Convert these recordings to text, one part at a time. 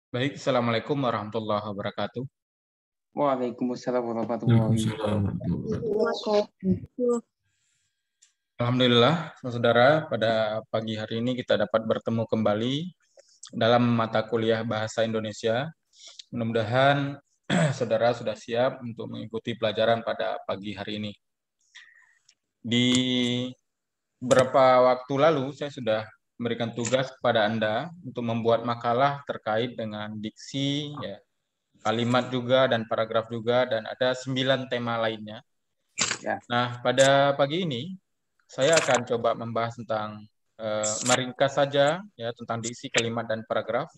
Baik, Assalamualaikum warahmatullahi wabarakatuh. Waalaikumsalam warahmatullahi Waalaikumsalam warahmatullahi wabarakatuh. Alhamdulillah, saudara, pada pagi hari ini kita dapat bertemu kembali dalam mata kuliah Bahasa Indonesia. Mudah-mudahan saudara sudah siap untuk mengikuti pelajaran pada pagi hari ini. Di beberapa waktu lalu, saya sudah memberikan tugas kepada Anda untuk membuat makalah terkait dengan diksi, ya, kalimat juga, dan paragraf juga, dan ada 9 tema lainnya. Ya. Nah, pada pagi ini, saya akan coba membahas tentang meringkas saja ya tentang diksi kalimat dan paragraf.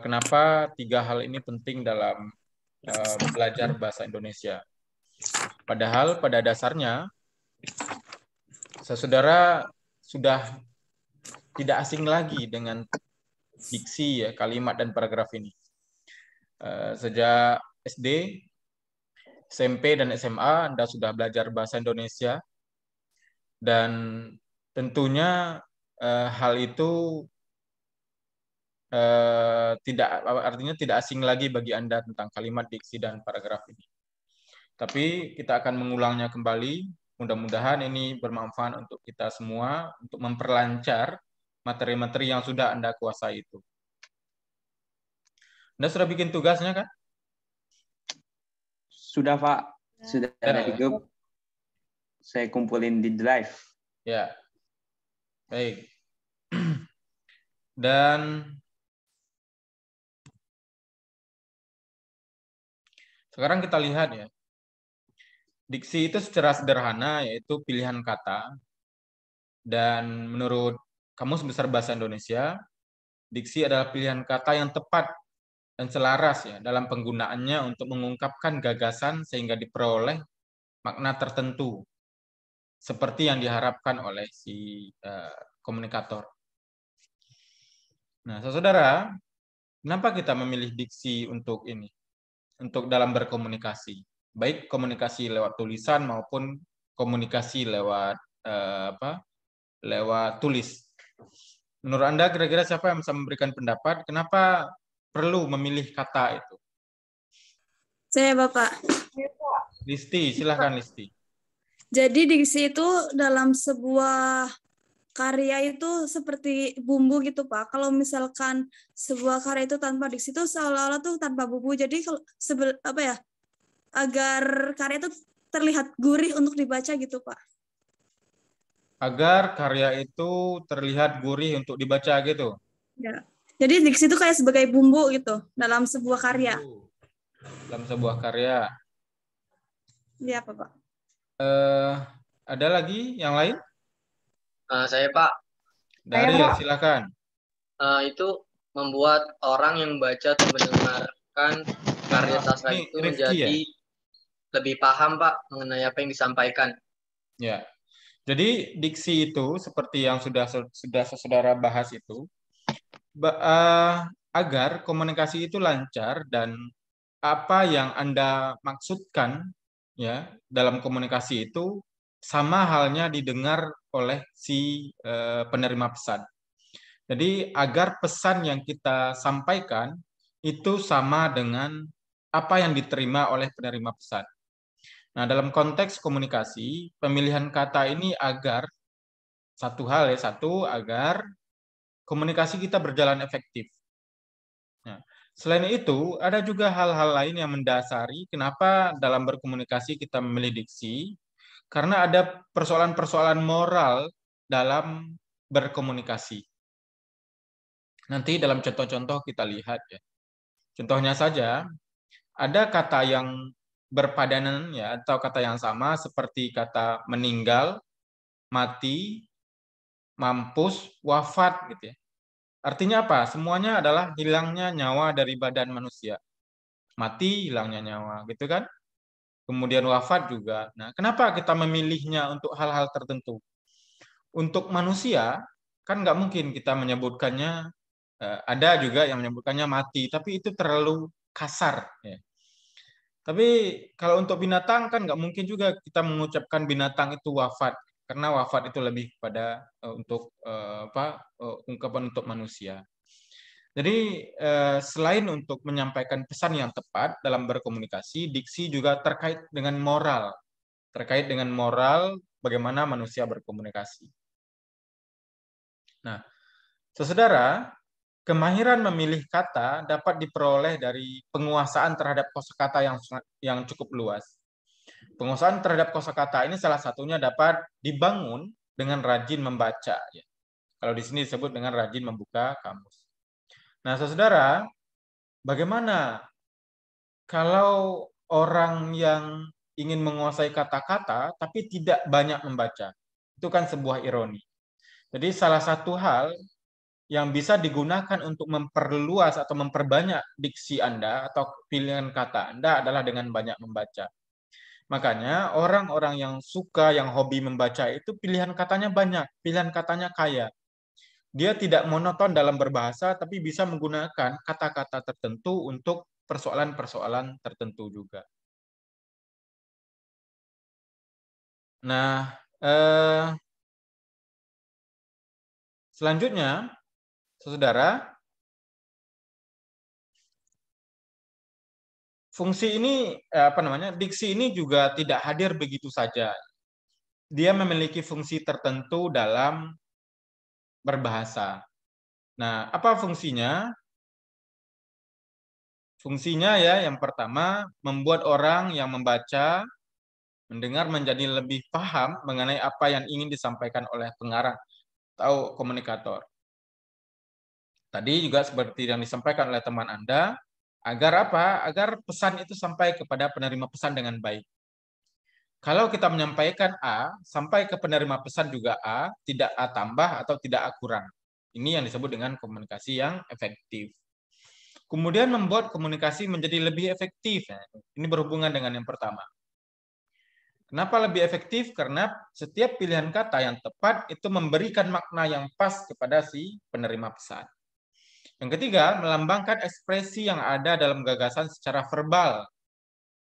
Kenapa 3 hal ini penting dalam belajar bahasa Indonesia? Padahal pada dasarnya saudara sudah tidak asing lagi dengan diksi ya kalimat dan paragraf ini. Sejak SD, SMP dan SMA Anda sudah belajar bahasa Indonesia dan tentunya hal itu artinya tidak asing lagi bagi Anda tentang kalimat, diksi, dan paragraf ini. Tapi kita akan mengulangnya kembali. Mudah-mudahan ini bermanfaat untuk kita semua untuk memperlancar materi-materi yang sudah Anda kuasai itu. Anda sudah bikin tugasnya kan? Sudah, Pak. Sudah ada di Ya. grup. Saya kumpulin di drive. Ya. Baik. Dan sekarang kita lihat ya. Diksi itu secara sederhana yaitu pilihan kata. Dan menurut Kamus Besar Bahasa Indonesia, diksi adalah pilihan kata yang tepat dan selaras ya dalam penggunaannya untuk mengungkapkan gagasan sehingga diperoleh makna tertentu seperti yang diharapkan oleh si komunikator. Nah, saudara, kenapa kita memilih diksi untuk ini? Untuk dalam berkomunikasi, baik komunikasi lewat tulisan maupun komunikasi lewat lewat tulis. Menurut Anda kira-kira siapa yang bisa memberikan pendapat kenapa perlu memilih kata itu? Saya Bapak. Listi, silahkan Listi. Jadi diksi itu dalam sebuah karya itu seperti bumbu gitu Pak. Kalau misalkan sebuah karya itu tanpa diksi itu seolah-olah tuh tanpa bumbu. Jadi kalau agar karya itu terlihat gurih untuk dibaca gitu Pak. Agar karya itu terlihat gurih untuk dibaca gitu. Ya. Jadi diksi itu kayak sebagai bumbu gitu dalam sebuah karya. Dalam sebuah karya. Iya Pak. Ada lagi yang lain? Saya Pak. Daryl, silakan. Itu membuat orang yang baca atau mendengarkan karya sastra itu menjadi lebih paham Pak mengenai apa yang disampaikan. Ya. Jadi diksi itu seperti yang sudah saudara bahas itu agar komunikasi itu lancar dan apa yang Anda maksudkan ya dalam komunikasi itu sama halnya didengar oleh si penerima pesan. Jadi agar pesan yang kita sampaikan itu sama dengan apa yang diterima oleh penerima pesan. Nah, dalam konteks komunikasi, pemilihan kata ini agar agar komunikasi kita berjalan efektif. Nah, selain itu, ada juga hal-hal lain yang mendasari kenapa dalam berkomunikasi kita memilih diksi, karena ada persoalan-persoalan moral dalam berkomunikasi. Nanti dalam contoh-contoh kita lihat ya. Contohnya saja, ada kata yang berpadanan ya atau kata yang sama seperti kata meninggal, mati, mampus, wafat gitu ya. Artinya apa? Semuanya adalah hilangnya nyawa dari badan manusia. Mati, hilangnya nyawa, gitu kan? Kemudian wafat juga. Nah, kenapa kita memilihnya untuk hal-hal tertentu? Untuk manusia, kan nggak mungkin kita menyebutkannya, ada juga yang menyebutkannya mati, tapi itu terlalu kasar. Ya. Tapi kalau untuk binatang kan nggak mungkin juga kita mengucapkan binatang itu wafat, karena wafat itu lebih pada ungkapan untuk manusia. Jadi selain untuk menyampaikan pesan yang tepat dalam berkomunikasi, diksi juga terkait dengan moral. Terkait dengan moral bagaimana manusia berkomunikasi. Nah, saudara, kemahiran memilih kata dapat diperoleh dari penguasaan terhadap kosakata yang cukup luas. Penguasaan terhadap kosakata ini salah satunya dapat dibangun dengan rajin membaca. Ya. Kalau di sini disebut dengan rajin membuka kamus. Nah, saudara, bagaimana kalau orang yang ingin menguasai kata-kata tapi tidak banyak membaca? Itu kan sebuah ironi. Jadi salah satu hal yang bisa digunakan untuk memperluas atau memperbanyak diksi Anda atau pilihan kata Anda adalah dengan banyak membaca. Makanya orang-orang yang suka, yang hobi membaca itu pilihan katanya banyak, pilihan katanya kaya. Dia tidak monoton dalam berbahasa, tapi bisa menggunakan kata-kata tertentu untuk persoalan-persoalan tertentu juga. Nah, selanjutnya, saudara, fungsi ini, diksi ini juga tidak hadir begitu saja. Dia memiliki fungsi tertentu dalam berbahasa. Nah, apa fungsinya? Fungsinya ya, yang pertama, membuat orang yang membaca, mendengar menjadi lebih paham mengenai apa yang ingin disampaikan oleh pengarang atau komunikator. Tadi juga seperti yang disampaikan oleh teman Anda, agar apa? Agar pesan itu sampai kepada penerima pesan dengan baik. Kalau kita menyampaikan A, sampai ke penerima pesan juga A, tidak A tambah atau tidak A kurang. Ini yang disebut dengan komunikasi yang efektif. Kemudian membuat komunikasi menjadi lebih efektif. Ini berhubungan dengan yang pertama. Kenapa lebih efektif? Karena setiap pilihan kata yang tepat itu memberikan makna yang pas kepada si penerima pesan. Yang ketiga, melambangkan ekspresi yang ada dalam gagasan secara verbal,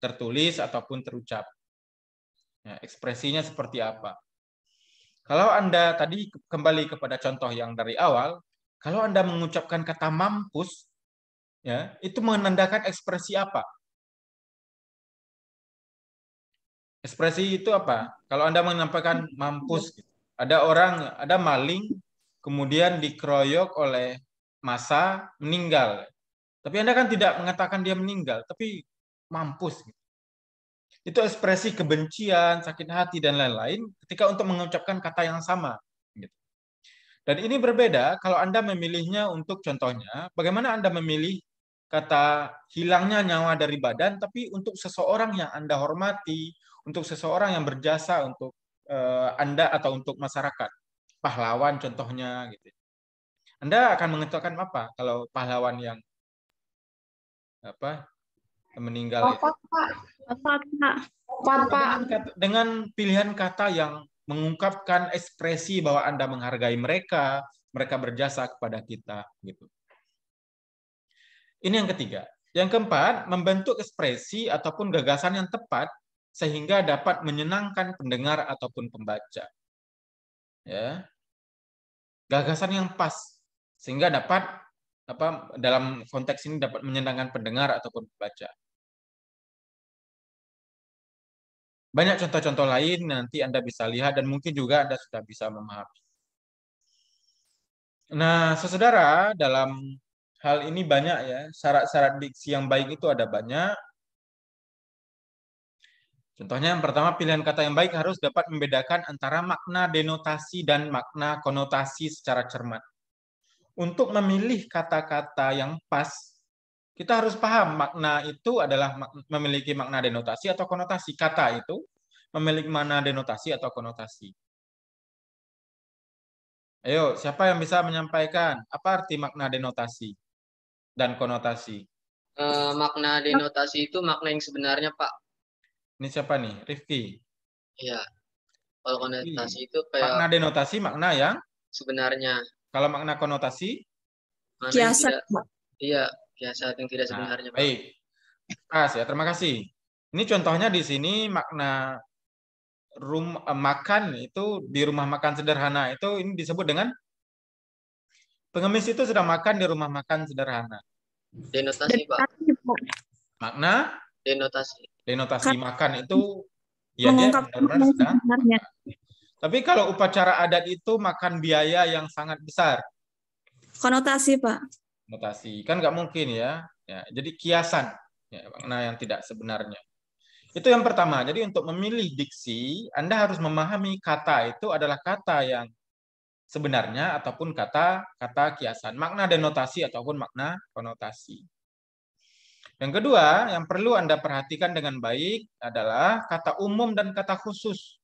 tertulis ataupun terucap. Ya, ekspresinya seperti apa? Kalau Anda tadi kembali kepada contoh yang dari awal, kalau Anda mengucapkan kata mampus, ya, itu menandakan ekspresi apa? Ekspresi itu apa? Kalau Anda menyampaikan mampus, ada maling, kemudian dikeroyok oleh massa, meninggal. Tapi Anda kan tidak mengatakan dia meninggal, tapi mampus. Itu ekspresi kebencian, sakit hati, dan lain-lain ketika untuk mengucapkan kata yang sama. Dan ini berbeda kalau Anda memilihnya untuk contohnya, bagaimana Anda memilih kata hilangnya nyawa dari badan, tapi untuk seseorang yang Anda hormati, untuk seseorang yang berjasa untuk Anda atau untuk masyarakat. Pahlawan contohnya. Gitu. Anda akan mengatakan apa kalau pahlawan yang meninggal itu? Dengan pilihan kata yang mengungkapkan ekspresi bahwa Anda menghargai mereka, mereka berjasa kepada kita, gitu. Ini yang ketiga. Yang keempat, membentuk ekspresi ataupun gagasan yang tepat sehingga dapat menyenangkan pendengar ataupun pembaca. Ya. Gagasan yang pas sehingga dapat dalam konteks ini dapat menyenangkan pendengar ataupun pembaca. Banyak contoh-contoh lain nanti Anda bisa lihat dan mungkin juga Anda sudah bisa memahami. Nah, saudara, dalam hal ini banyak ya, syarat-syarat diksi yang baik itu ada banyak. Contohnya yang pertama, pilihan kata yang baik harus dapat membedakan antara makna denotasi dan makna konotasi secara cermat. Untuk memilih kata-kata yang pas, kita harus paham makna itu adalah memiliki makna denotasi atau konotasi. Kata itu memiliki makna denotasi atau konotasi. Ayo, siapa yang bisa menyampaikan apa arti makna denotasi dan konotasi? Makna denotasi itu makna yang sebenarnya, Pak. Ini siapa nih? Rifki? Iya. Kalau konotasi itu kayak makna denotasi makna yang sebenarnya. Kalau makna konotasi? Kiasan. Iya, kiasan yang tidak sebenarnya, Pak. Baik. Ya, terima kasih. Ini contohnya di sini makna makan itu di rumah makan sederhana itu ini disebut dengan Pengemis itu sedang makan di rumah makan sederhana. Denotasi, Pak. Makna Denotasi. denotasi makan itu ya dia Mengungkap benar-benar yang sedang sebenarnya. makan. Tapi kalau upacara adat itu makan biaya yang sangat besar. Konotasi, Pak. Notasi kan nggak mungkin ya. Jadi kiasan ya, makna yang tidak sebenarnya. Itu yang pertama. Jadi untuk memilih diksi, Anda harus memahami kata itu adalah kata yang sebenarnya ataupun kata kiasan, makna denotasi ataupun makna konotasi. Yang kedua, yang perlu Anda perhatikan dengan baik adalah kata umum dan kata khusus.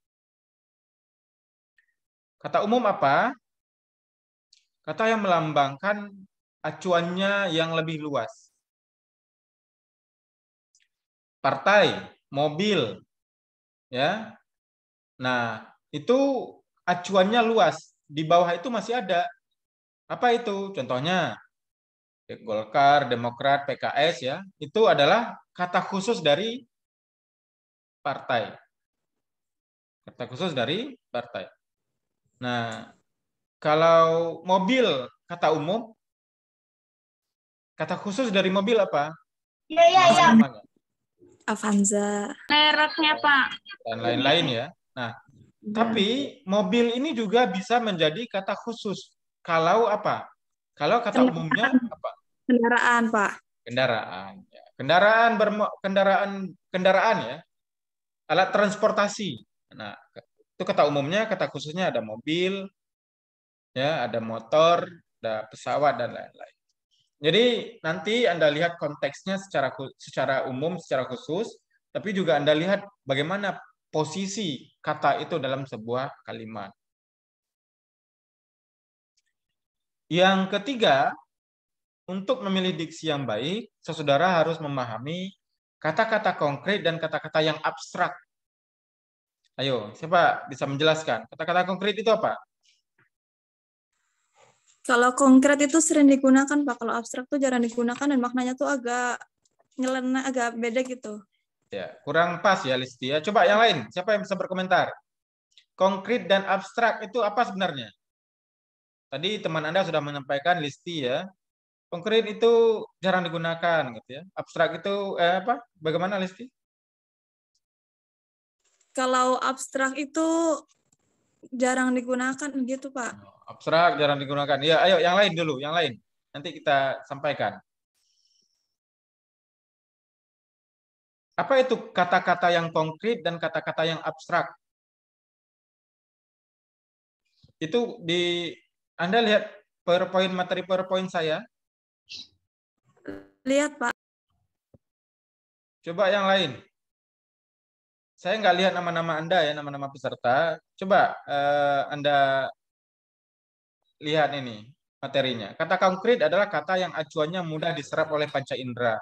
Kata umum apa? Kata yang melambangkan acuannya yang lebih luas. Partai, mobil, ya. Nah, itu acuannya luas. Di bawah itu masih ada. Apa itu? Contohnya Golkar, Demokrat, PKS ya. Itu adalah kata khusus dari partai. Kata khusus dari partai. Nah, kalau mobil kata umum, kata khusus dari mobil apa? Iya. Avanza. Mereknya, Pak. Dan lain-lain ya. Nah, tapi mobil ini juga bisa menjadi kata khusus. Kalau apa? Kalau kata umumnya apa? Kendaraan, Pak. Kendaraan. Ya. Kendaraan ya. Alat transportasi. Nah, itu kata umumnya, kata khususnya ada mobil, ya, ada motor, ada pesawat dan lain-lain. Jadi nanti Anda lihat konteksnya secara umum, secara khusus, tapi juga Anda lihat bagaimana posisi kata itu dalam sebuah kalimat. Yang ketiga, untuk memilih diksi yang baik, saudara harus memahami kata-kata konkret dan kata-kata yang abstrak. Ayo, siapa bisa menjelaskan? Kata-kata konkret itu apa? Kalau konkret itu sering digunakan, Pak. Kalau abstrak tuh jarang digunakan dan maknanya tuh agak nyeleneh, agak beda gitu. Ya, kurang pas ya Listi ya. Coba yang lain, siapa yang bisa berkomentar? Konkret dan abstrak itu apa sebenarnya? Tadi teman Anda sudah menyampaikan Listi ya. Konkret itu jarang digunakan gitu ya. Abstrak itu apa? Bagaimana Listi? Kalau abstrak itu jarang digunakan gitu, Pak. Abstrak jarang digunakan. Ya, ayo yang lain dulu, yang lain. Nanti kita sampaikan. Apa itu kata-kata yang konkret dan kata-kata yang abstrak? Itu di Anda lihat PowerPoint, materi PowerPoint saya. Lihat, Pak. Coba yang lain. Saya nggak lihat nama-nama Anda ya, nama-nama peserta. Coba Anda lihat ini materinya. Kata konkret adalah kata yang acuannya mudah diserap oleh panca indera.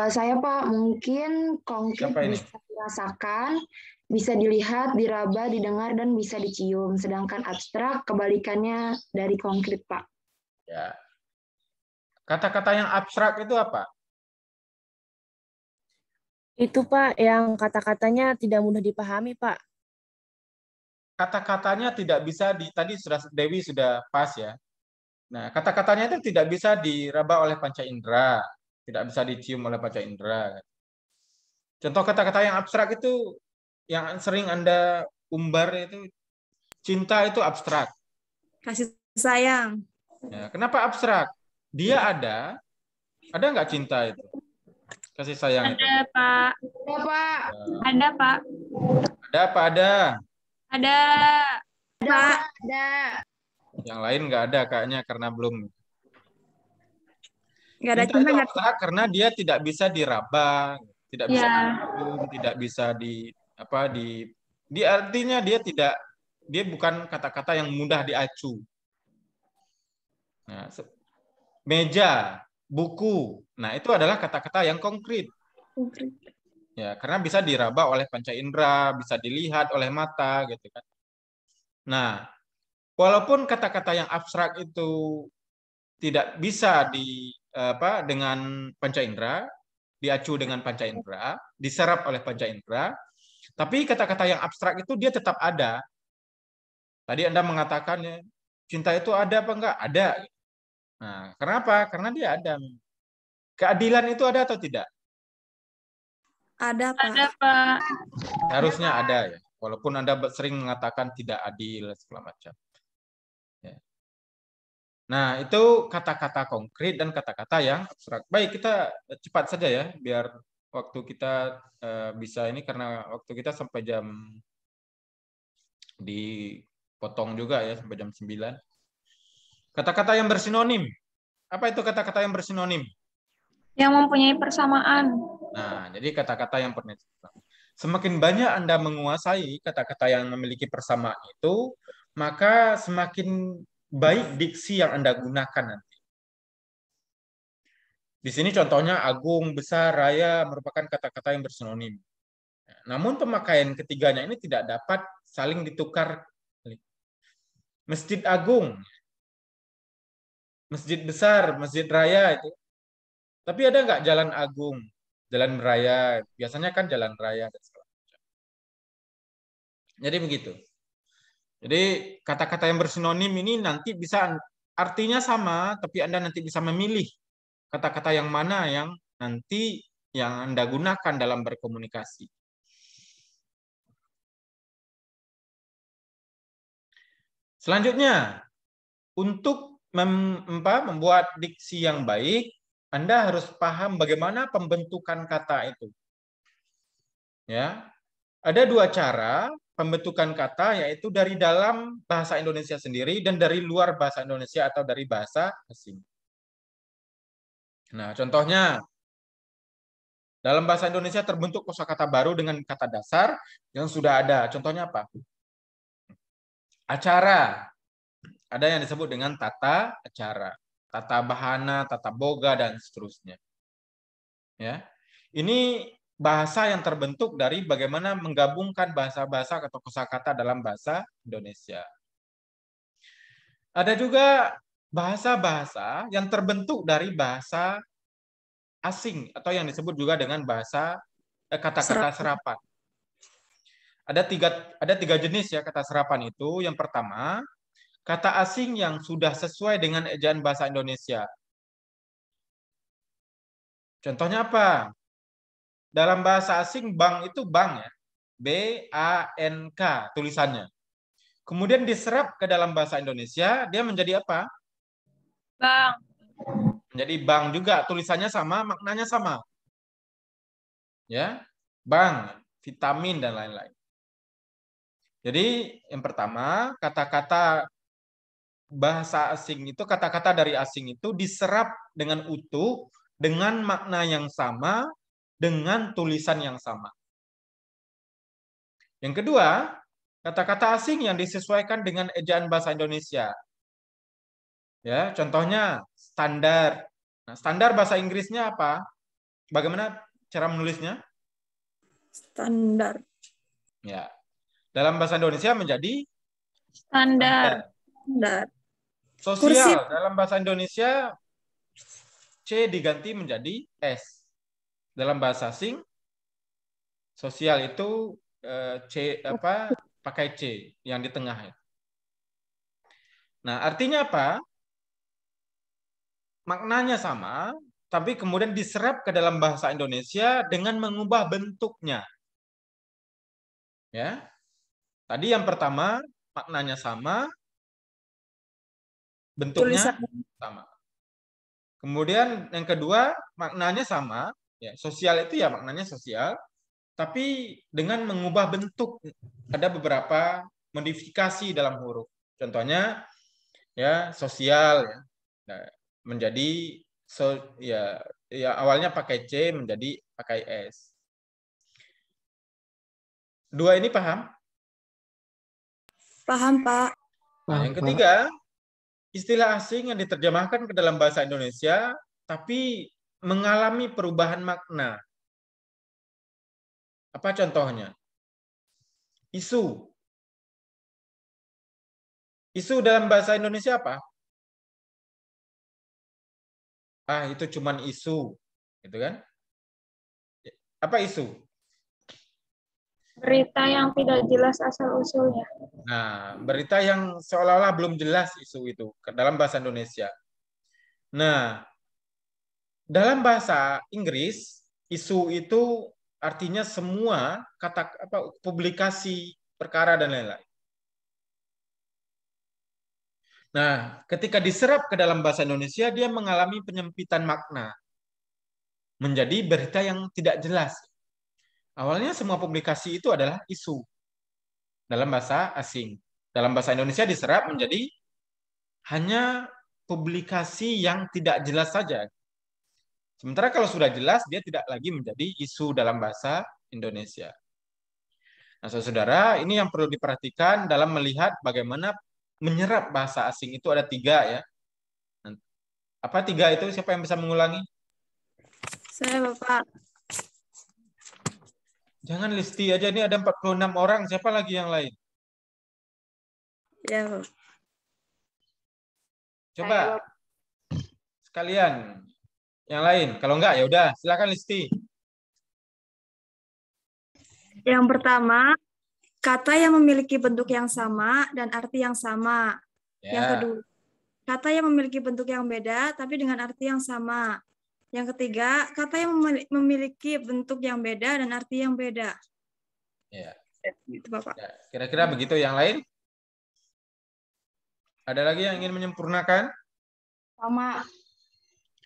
Saya Pak, mungkin konkret bisa dirasakan, bisa dilihat, diraba, didengar, dan bisa dicium. Sedangkan abstrak kebalikannya dari konkret, Pak. Ya. Kata-kata yang abstrak itu apa? Itu, Pak, yang kata-katanya tidak mudah dipahami, Pak. Kata-katanya tidak bisa tadi Dewi sudah pas ya. Nah, kata-katanya itu tidak bisa diraba oleh panca indera. Tidak bisa dicium oleh panca indera. Contoh kata-kata yang abstrak itu yang sering Anda umbar itu cinta itu abstrak. Kasih sayang. Ya, kenapa abstrak? Dia ada nggak cinta itu? Kasih sayang itu. Ada, Pak. Ada, Pak. Ada, Pak. Ada apa ada? Ada. Pak. Ada. Yang lain nggak ada kayaknya karena belum. Nggak ada Cinta cinta, itu nggak abstrak karena dia tidak bisa diraba, tidak bisa Ya. dicium, tidak bisa di artinya dia bukan kata-kata yang mudah diacu. Nah, meja, buku, nah itu adalah kata-kata yang konkret. Ya, karena bisa diraba oleh panca indera, bisa dilihat oleh mata, gitu kan. Nah, walaupun kata-kata yang abstrak itu tidak bisa dengan panca indera, diacu dengan panca indera, diserap oleh panca indera, tapi kata-kata yang abstrak itu dia tetap ada. Tadi Anda mengatakan ya, cinta itu ada apa enggak? Ada. Nah, kenapa? Karena dia ada. Keadilan itu ada atau tidak? Ada, Pak. Ada, Pak. Harusnya ada ya. Walaupun Anda sering mengatakan tidak adil segala macam. Ya. Nah, itu kata-kata konkret dan kata-kata yang abstrak. Baik, kita cepat saja ya, biar waktu kita bisa ini, karena waktu kita sampai jam dipotong juga ya, sampai jam 9. Kata-kata yang bersinonim. Apa itu kata-kata yang bersinonim? Yang mempunyai persamaan. Nah, jadi kata-kata yang semakin banyak Anda menguasai kata-kata yang memiliki persamaan itu, maka semakin baik diksi yang Anda gunakan nanti. Di sini contohnya agung, besar, raya merupakan kata-kata yang bersinonim. Namun pemakaian ketiganya ini tidak dapat saling ditukar. Masjid agung, masjid besar, masjid raya itu. Tapi ada nggak jalan agung, jalan raya? Biasanya kan jalan raya dan segala macam. Jadi begitu. Jadi kata-kata yang bersinonim ini nanti bisa artinya sama, tapi Anda nanti bisa memilih kata-kata yang mana yang nanti yang Anda gunakan dalam berkomunikasi. Selanjutnya, untuk membuat diksi yang baik, Anda harus paham bagaimana pembentukan kata itu. Ya, ada dua cara pembentukan kata, yaitu dari dalam bahasa Indonesia sendiri dan dari luar bahasa Indonesia atau dari bahasa asing. Nah, contohnya, dalam bahasa Indonesia terbentuk kosakata baru dengan kata dasar yang sudah ada. Contohnya apa? Acara. Ada yang disebut dengan tata acara, tata bahana, tata boga, dan seterusnya. Ya, ini bahasa yang terbentuk dari bagaimana menggabungkan bahasa-bahasa atau kosakata dalam bahasa Indonesia. Ada juga bahasa-bahasa yang terbentuk dari bahasa asing atau yang disebut juga dengan bahasa kata-kata serapan. Ada tiga jenis ya kata serapan itu. Yang pertama, kata asing yang sudah sesuai dengan ejaan bahasa Indonesia. Contohnya apa? Dalam bahasa asing, bank itu bank ya. B-A-N-K tulisannya. Kemudian diserap ke dalam bahasa Indonesia, dia menjadi apa? Bank. Menjadi bank juga, tulisannya sama, maknanya sama. Ya, bank, vitamin, dan lain-lain. Jadi, yang pertama, kata-kata bahasa asing itu, kata-kata dari asing itu diserap dengan utuh, dengan makna yang sama, dengan tulisan yang sama. Yang kedua, kata-kata asing yang disesuaikan dengan ejaan bahasa Indonesia. Ya, contohnya standar. Nah, standar bahasa Inggrisnya apa? Bagaimana cara menulisnya? Standar. Ya. Dalam bahasa Indonesia menjadi Standar. Standar. Sosial. Dalam bahasa Indonesia C diganti menjadi S. Dalam bahasa asing, sosial itu C pakai C yang di tengah. Nah, artinya apa? Maknanya sama, tapi kemudian diserap ke dalam bahasa Indonesia dengan mengubah bentuknya. Ya. Tadi yang pertama maknanya sama, bentuknya sama. Kemudian yang kedua maknanya sama, ya, sosial itu ya maknanya sosial, tapi dengan mengubah bentuk. Ada beberapa modifikasi dalam huruf. Contohnya ya sosial ya. Nah, menjadi ya awalnya pakai C menjadi pakai S. Dua ini paham? Paham, Pak. Nah, yang ketiga, istilah asing yang diterjemahkan ke dalam bahasa Indonesia tapi mengalami perubahan makna. Apa contohnya? Isu. Isu dalam bahasa Indonesia apa? Ah, itu cuman isu. Gitu kan? Apa isu? Berita yang tidak jelas asal-usulnya. Nah, berita yang seolah-olah belum jelas isu itu dalam bahasa Indonesia. Nah, dalam bahasa Inggris, isu itu artinya semua kata publikasi, perkara dan lain-lain. Nah, ketika diserap ke dalam bahasa Indonesia, dia mengalami penyempitan makna. Menjadi berita yang tidak jelas. Awalnya semua publikasi itu adalah isu dalam bahasa asing. Dalam bahasa Indonesia diserap menjadi hanya publikasi yang tidak jelas saja. Sementara kalau sudah jelas, dia tidak lagi menjadi isu dalam bahasa Indonesia. Nah, saudara, ini yang perlu diperhatikan dalam melihat bagaimana menyerap bahasa asing itu ada 3 ya. Apa 3 itu? Siapa yang bisa mengulangi? Saya, Bapak. Jangan Listi aja, ini ada 46 orang. Siapa lagi yang lain? Ya, Bapak. Coba sekalian yang lain. Kalau enggak ya udah, silakan Listi. Yang pertama, kata yang memiliki bentuk yang sama dan arti yang sama. Ya. Yang kedua, kata yang memiliki bentuk yang beda tapi dengan arti yang sama. Yang ketiga, kata yang memiliki bentuk yang beda dan arti yang beda. Ya. Itu, Bapak. Ya, kira-kira begitu. Yang lain? Ada lagi yang ingin menyempurnakan? Sama.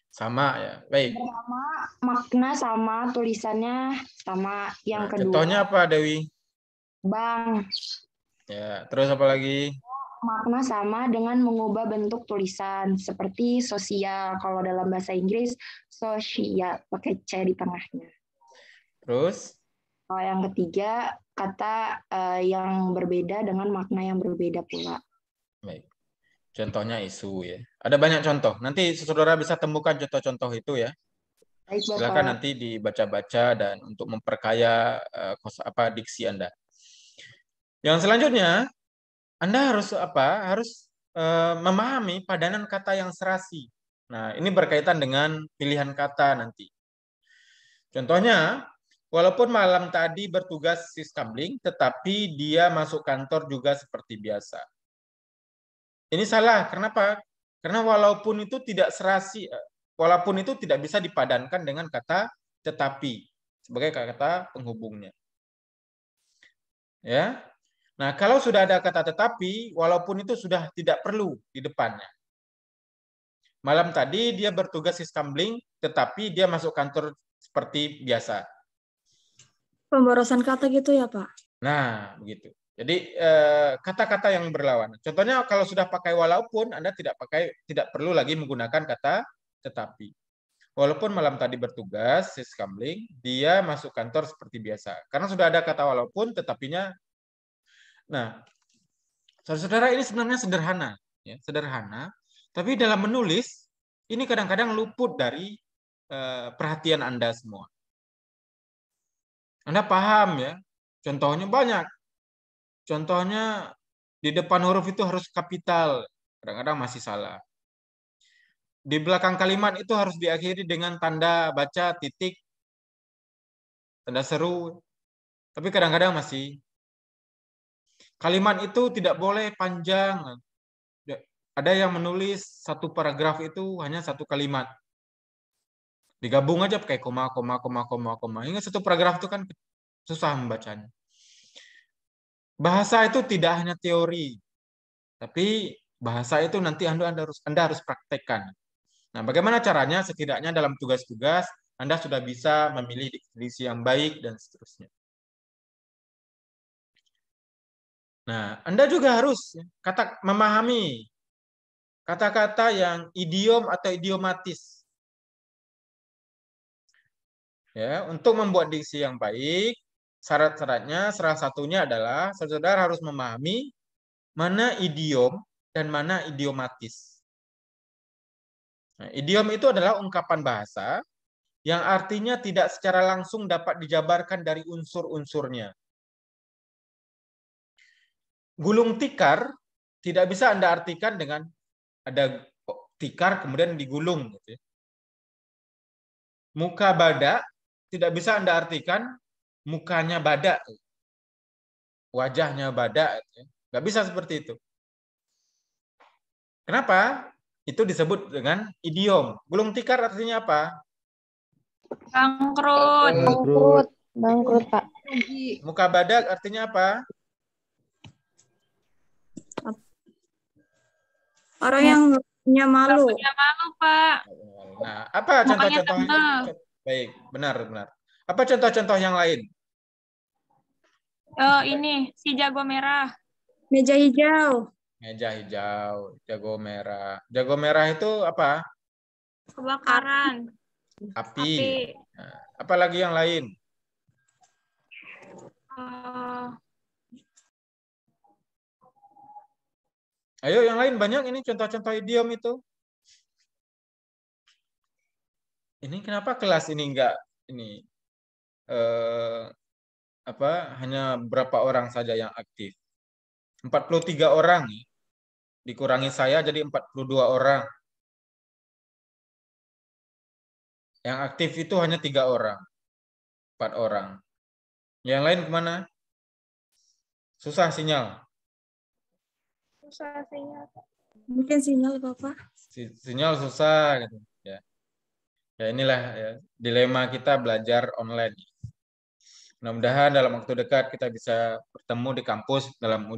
Sama ya. Baik. Pertama, makna sama, tulisannya sama. Yang kedua. Contohnya apa, Dewi? Bang. Ya, terus apa lagi? Makna sama dengan mengubah bentuk tulisan seperti sosial. Kalau dalam bahasa Inggris sosial pakai C di tengahnya. Terus? Kalau yang ketiga, kata yang berbeda dengan makna yang berbeda pula. Baik. Contohnya isu ya. Ada banyak contoh. Nanti saudara bisa temukan contoh-contoh itu ya. Baik, Bapak. Silakan nanti dibaca-baca dan untuk memperkaya diksi Anda. Yang selanjutnya, Anda harus Harus memahami padanan kata yang serasi. Nah, ini berkaitan dengan pilihan kata nanti. Contohnya, walaupun malam tadi bertugas siskambling, tetapi dia masuk kantor juga seperti biasa. Ini salah. Kenapa? Karena walaupun itu tidak serasi, walaupun itu tidak bisa dipadankan dengan kata tetapi sebagai kata penghubungnya. Ya. Nah, kalau sudah ada kata tetapi, walaupun itu sudah tidak perlu di depannya. Malam tadi dia bertugas siskambling, tetapi dia masuk kantor seperti biasa. Pemborosan kata gitu ya, Pak? Nah, begitu. Jadi kata-kata yang berlawanan. Contohnya kalau sudah pakai walaupun, Anda tidak perlu lagi menggunakan kata tetapi. Walaupun malam tadi bertugas siskambling, dia masuk kantor seperti biasa. Karena sudah ada kata walaupun, tetapinya. Nah, saudara-saudara, ini sebenarnya sederhana, ya, sederhana. Tapi dalam menulis ini kadang-kadang luput dari perhatian Anda semua. Anda paham ya? Contohnya banyak. Contohnya di depan huruf itu harus kapital, kadang-kadang masih salah. Di belakang kalimat itu harus diakhiri dengan tanda baca, titik, tanda seru. Tapi kadang-kadang masih. Kalimat itu tidak boleh panjang. Ada yang menulis satu paragraf itu hanya satu kalimat. Digabung aja pakai koma, koma, koma, koma, koma. Ingat satu paragraf itu kan susah membacanya. Bahasa itu tidak hanya teori, tapi bahasa itu nanti Anda harus praktekkan. Nah, bagaimana caranya? Setidaknya dalam tugas-tugas Anda sudah bisa memilih diksi yang baik dan seterusnya. Nah, Anda juga harus memahami kata-kata yang idiom atau idiomatis. Ya, untuk membuat diksi yang baik, syarat-syaratnya salah satunya adalah saudara harus memahami mana idiom dan mana idiomatis. Nah, idiom itu adalah ungkapan bahasa yang artinya tidak secara langsung dapat dijabarkan dari unsur-unsurnya. Gulung tikar tidak bisa Anda artikan dengan ada tikar kemudian digulung. Muka badak tidak bisa Anda artikan mukanya badak. wajahnya badak. Nggak bisa seperti itu. Kenapa? Itu disebut dengan idiom. Gulung tikar artinya apa? Bangkrut. Bangkrut. Bangkrut, Pak. Muka badak artinya apa? Orang yang punya malu. Punya malu, Pak. Nah, apa contoh-contohnya? Baik, benar. Apa contoh-contoh yang lain? Ini si jago merah. Meja hijau. Meja hijau, jago merah. Jago merah itu apa? Kebakaran. Api. Nah, apa lagi yang lain? Ayo yang lain banyak ini contoh-contoh idiom itu. Ini kenapa kelas ini enggak ini hanya berapa orang saja yang aktif? 43 orang. Dikurangi saya jadi 42 orang. Yang aktif itu hanya 3 orang. 4 orang. Yang lain kemana? Susah sinyal. Susah sinyal. Mungkin sinyal Bapak. Sinyal susah gitu. Ya inilah ya, dilema kita belajar online. Mudah-mudahan dalam waktu dekat kita bisa bertemu di kampus dalam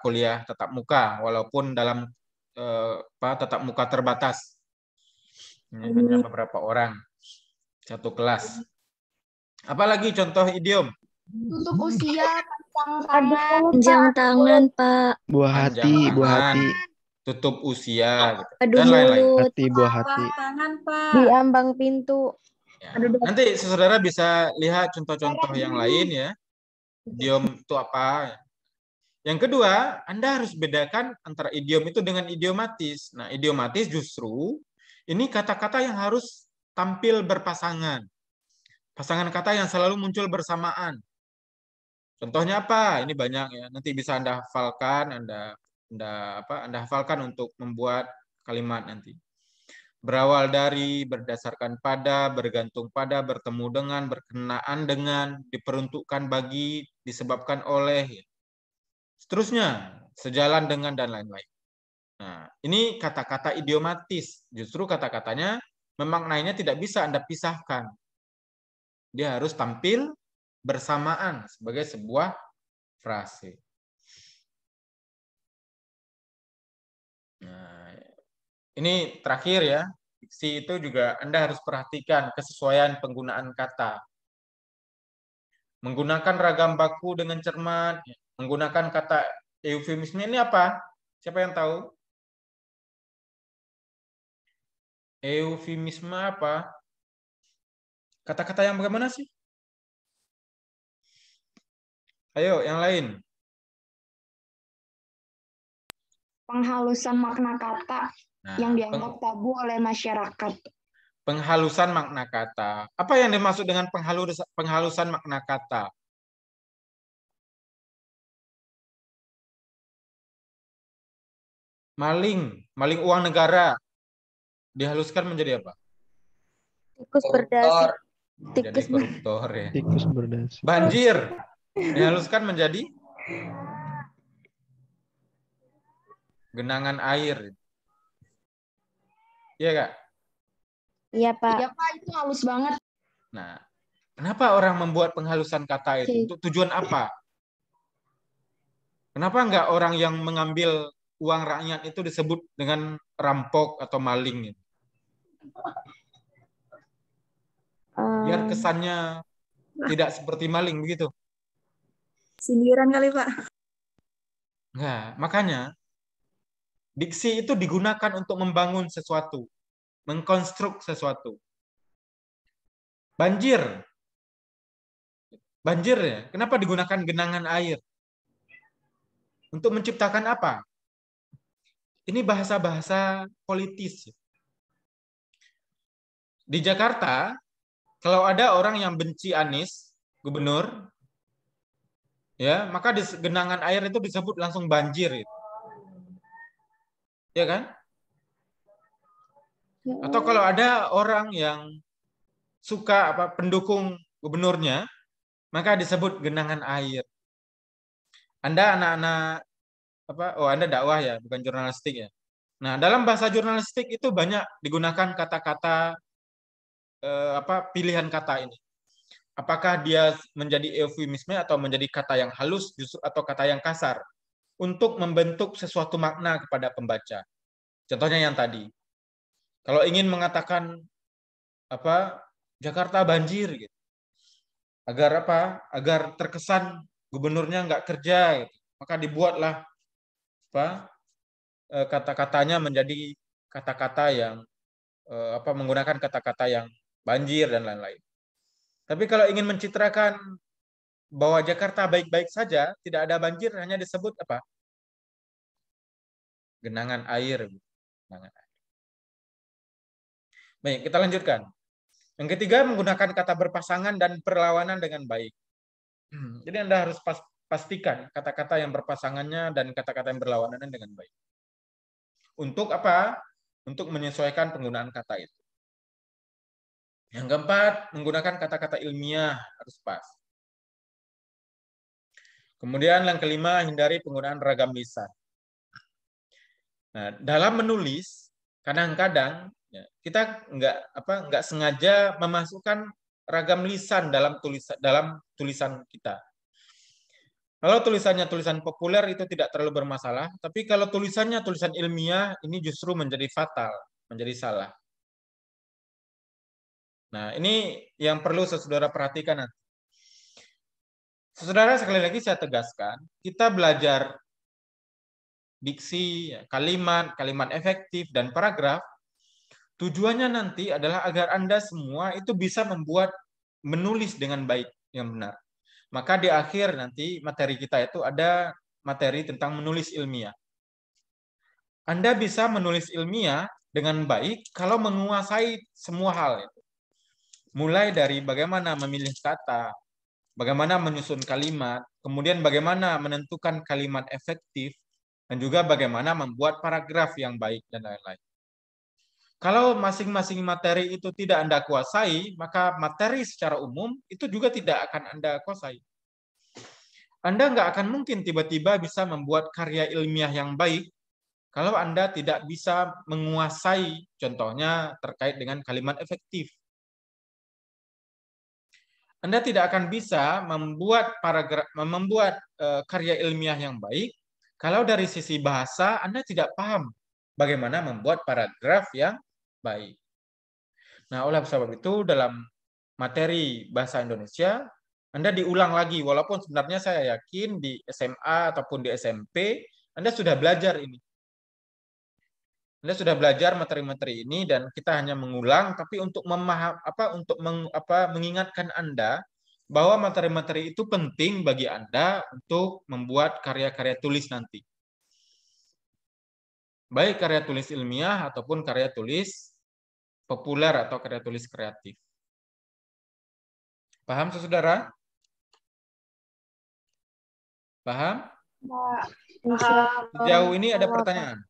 kuliah tatap muka walaupun dalam tatap muka terbatas. Ini hanya beberapa orang satu kelas. Apalagi contoh idiom? Tutup usia, panjang tangan, Pak. Buah hati, buah hati. Tutup usia gitu. Aduh Dan lain-lain. Hati, buah hati. Tangan, Pak. Di ambang pintu. Ya. Nanti saudara bisa lihat contoh-contoh yang lain ya. Idiom itu apa? Yang kedua, Anda harus bedakan antara idiom itu dengan idiomatis. Nah, idiomatis justru ini kata-kata yang harus tampil berpasangan. Pasangan kata yang selalu muncul bersamaan. Contohnya apa? Ini banyak ya. Nanti bisa Anda hafalkan, Anda hafalkan untuk membuat kalimat nanti. Berawal dari, berdasarkan pada, bergantung pada, bertemu dengan, berkenaan dengan, diperuntukkan bagi, disebabkan oleh, seterusnya, sejalan dengan, dan lain-lain. Nah, ini kata-kata idiomatis. Justru kata-katanya memaknainya tidak bisa Anda pisahkan. Dia harus tampil bersamaan sebagai sebuah frase. Nah, ini terakhir ya, diksi itu juga Anda harus perhatikan kesesuaian penggunaan kata. Menggunakan ragam baku dengan cermat, menggunakan kata eufemisme ini apa? Siapa yang tahu? Eufemisme apa? Kata-kata yang bagaimana sih? Ayo, yang lain. Penghalusan makna kata yang dianggap tabu oleh masyarakat. Penghalusan makna kata. Apa yang dimaksud dengan penghalusan makna kata? Maling uang negara dihaluskan menjadi apa? Tikus berdasi. Jadi koruptor ya. Tikus berdasi. Banjir dihaluskan menjadi genangan air. Iya, Kak? Iya, Pak. Iya, Pak, itu halus banget. Nah, kenapa orang membuat penghalusan kata itu? Untuk tujuan apa? Kenapa enggak orang yang mengambil uang rakyat itu disebut dengan rampok atau maling? Biar kesannya tidak seperti maling, begitu? Sindiran kali, Pak. Enggak, makanya diksi itu digunakan untuk membangun sesuatu, mengkonstruk sesuatu. Banjir ya, kenapa digunakan genangan air? Untuk menciptakan apa? Ini bahasa-bahasa politis. Di Jakarta, kalau ada orang yang benci Anies, gubernur, ya, maka di genangan air itu disebut langsung banjir. Ya kan? Atau kalau ada orang yang suka pendukung gubernurnya, maka disebut genangan air. Anda anak-anak apa? Oh, Anda dakwah ya, bukan jurnalistik ya. Nah, dalam bahasa jurnalistik itu banyak digunakan kata-kata pilihan kata ini. Apakah dia menjadi eufemisme atau menjadi kata yang halus justru atau kata yang kasar untuk membentuk sesuatu makna kepada pembaca. Contohnya yang tadi. Kalau ingin mengatakan Jakarta banjir gitu. Agar Agar terkesan gubernurnya nggak kerja gitu. Maka dibuatlah kata-katanya menjadi kata-kata yang menggunakan kata-kata yang banjir dan lain-lain. Tapi kalau ingin mencitrakan bahwa Jakarta baik-baik saja, tidak ada banjir, hanya disebut genangan air. Genangan air. Baik, kita lanjutkan. Yang ketiga, menggunakan kata berpasangan dan perlawanan dengan baik. Jadi Anda harus pastikan kata-kata yang berpasangannya dan kata-kata yang berlawanan dengan baik. Untuk apa? Untuk menyesuaikan penggunaan kata itu. Yang keempat, menggunakan kata-kata ilmiah harus pas. Kemudian yang kelima, hindari penggunaan ragam lisan. Nah, dalam menulis, kadang-kadang kita nggak sengaja memasukkan ragam lisan dalam tulisan kita. Kalau tulisannya tulisan populer itu tidak terlalu bermasalah, tapi kalau tulisannya tulisan ilmiah ini justru menjadi fatal, menjadi salah. Nah, ini yang perlu saudara perhatikan nanti. Saudara, sekali lagi saya tegaskan, kita belajar diksi, kalimat, kalimat efektif, dan paragraf, tujuannya nanti adalah agar Anda semua itu bisa menulis dengan baik, yang benar. Maka di akhir nanti materi kita itu ada materi tentang menulis ilmiah. Anda bisa menulis ilmiah dengan baik kalau menguasai semua hal itu. Mulai dari bagaimana memilih kata, bagaimana menyusun kalimat, kemudian bagaimana menentukan kalimat efektif, dan juga bagaimana membuat paragraf yang baik dan lain-lain. Kalau masing-masing materi itu tidak Anda kuasai, maka materi secara umum itu juga tidak akan Anda kuasai. Anda nggak akan mungkin tiba-tiba bisa membuat karya ilmiah yang baik kalau Anda tidak bisa menguasai, contohnya terkait dengan kalimat efektif. Anda tidak akan bisa membuat karya ilmiah yang baik kalau dari sisi bahasa Anda tidak paham bagaimana membuat paragraf yang baik. Nah, oleh sebab itu dalam materi bahasa Indonesia Anda diulang lagi, walaupun sebenarnya saya yakin di SMA ataupun di SMP Anda sudah belajar ini. Anda sudah belajar materi-materi ini dan kita hanya mengulang, tapi untuk mengingatkan Anda bahwa materi-materi itu penting bagi Anda untuk membuat karya-karya tulis nanti. Baik karya tulis ilmiah ataupun karya tulis populer atau karya tulis kreatif. Paham, saudara? Paham? Sejauh ini ada pertanyaan?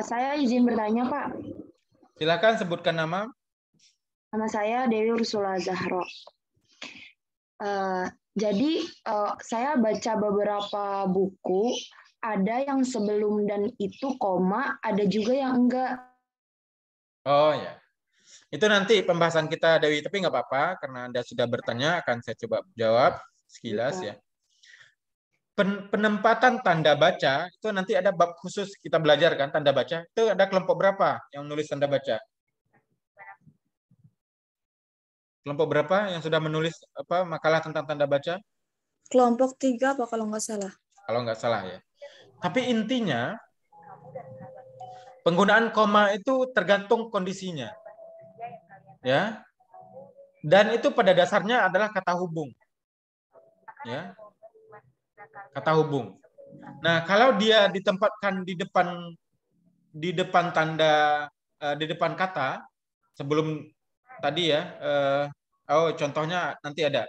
Saya izin bertanya, Pak. Silakan sebutkan nama. Nama saya Dewi Ursula Zahro. Jadi saya baca beberapa buku, ada yang sebelum dan itu koma, ada juga yang enggak. Oh ya, itu nanti pembahasan kita, Dewi. Tapi nggak apa-apa, karena Anda sudah bertanya, akan saya coba jawab sekilas ya. Penempatan tanda baca itu nanti ada bab khusus kita belajar kan, tanda baca itu ada kelompok berapa yang menulis tanda baca? Kelompok berapa yang sudah menulis makalah tentang tanda baca? Kelompok 3 apa kalau nggak salah? Kalau nggak salah ya. Tapi intinya penggunaan koma itu tergantung kondisinya, ya. Dan itu pada dasarnya adalah kata hubung, ya. Kata hubung. Nah, kalau dia ditempatkan di depan tanda di depan kata sebelum tadi ya, contohnya nanti ada.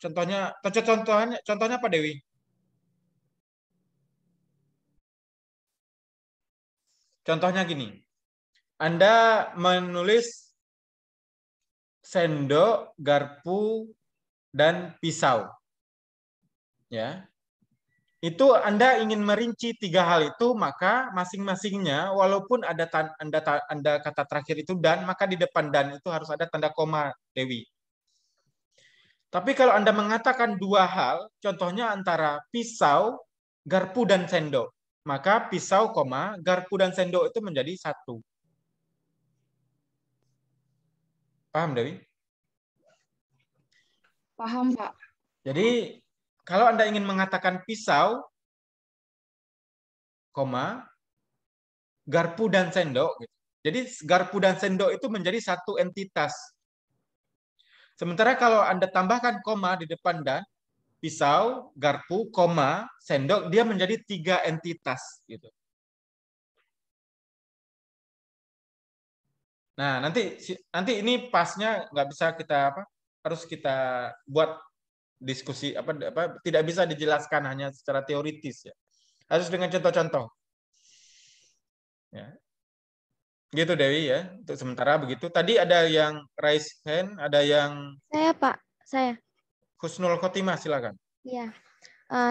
Contohnya apa, Dewi? Contohnya gini. Anda menulis sendok, garpu, dan pisau. Ya. Itu Anda ingin merinci 3 hal itu, maka masing-masingnya walaupun ada Anda kata terakhir itu dan, maka di depan dan itu harus ada tanda koma, Dewi. Tapi kalau Anda mengatakan 2 hal, contohnya antara pisau, garpu dan sendok, maka pisau, garpu dan sendok itu menjadi 1. Paham, Dewi? Paham, Pak. Jadi kalau Anda ingin mengatakan pisau, garpu dan sendok, jadi garpu dan sendok itu menjadi 1 entitas. Sementara kalau Anda tambahkan koma di depan dan, pisau, garpu, sendok, dia menjadi 3 entitas. Gitu. Nah, nanti ini pasnya nggak bisa kita harus kita buat diskusi tidak bisa dijelaskan hanya secara teoritis ya. Harus dengan contoh-contoh. Ya. Gitu Dewi ya. Untuk sementara begitu. Tadi ada yang raise hand, ada yang Saya, Pak. Saya. Husnul Khotimah, silakan. Iya.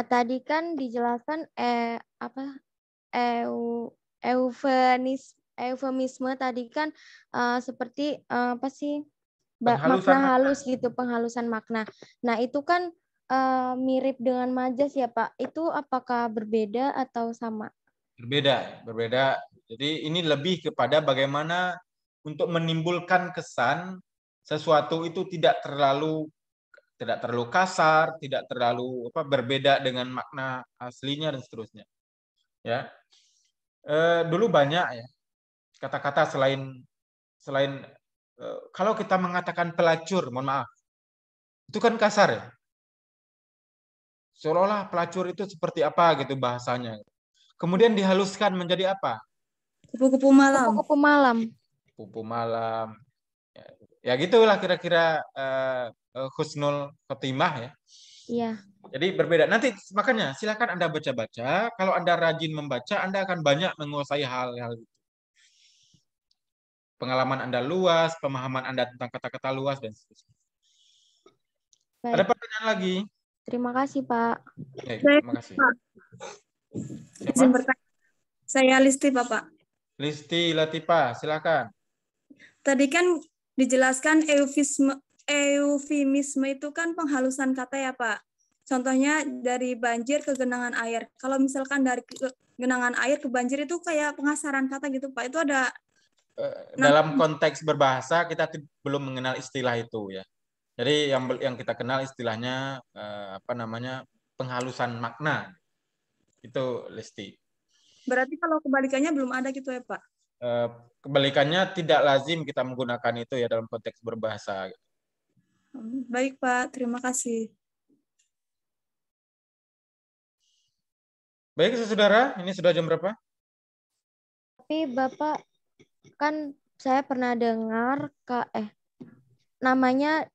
Tadi kan dijelaskan eufemisme tadi kan seperti apa sih? Makna halus gitu, penghalusan makna. Nah, itu kan mirip dengan majas ya, Pak. Itu apakah berbeda atau sama? Berbeda. Jadi ini lebih kepada bagaimana untuk menimbulkan kesan sesuatu itu tidak terlalu kasar, tidak terlalu berbeda dengan makna aslinya dan seterusnya. Ya. Dulu banyak ya kata-kata selain kalau kita mengatakan pelacur, mohon maaf, itu kan kasar ya. Seolah-olah pelacur itu seperti apa gitu bahasanya. Kemudian dihaluskan menjadi apa? Kupu-kupu malam. Kupu-kupu malam. Kupu malam. Ya gitulah kira-kira Husnul Khotimah ya. Iya. Jadi berbeda. Nanti makanya silakan Anda baca-baca. Kalau Anda rajin membaca, Anda akan banyak menguasai hal-hal itu. Pengalaman Anda luas, pemahaman Anda tentang kata-kata luas dan seterusnya. Baik. Ada pertanyaan lagi? Terima kasih, Pak. Baik, terima kasih. Siapa? Saya Listi, Bapak. Listi Latifah, silakan. Tadi kan dijelaskan eufemisme itu kan penghalusan kata ya, Pak. Contohnya dari banjir ke genangan air. Kalau misalkan dari genangan air ke banjir itu kayak pengasaran kata gitu, Pak. Itu ada dalam konteks berbahasa kita belum mengenal istilah itu ya. Jadi yang kita kenal istilahnya penghalusan makna. Itu Listi. Berarti kalau kebalikannya belum ada gitu ya, Pak? Kebalikannya tidak lazim kita menggunakan itu ya dalam konteks berbahasa. Baik, Pak. Terima kasih. Baik, saudara. Ini sudah jam berapa? Tapi Bapak, kan saya pernah dengar namanya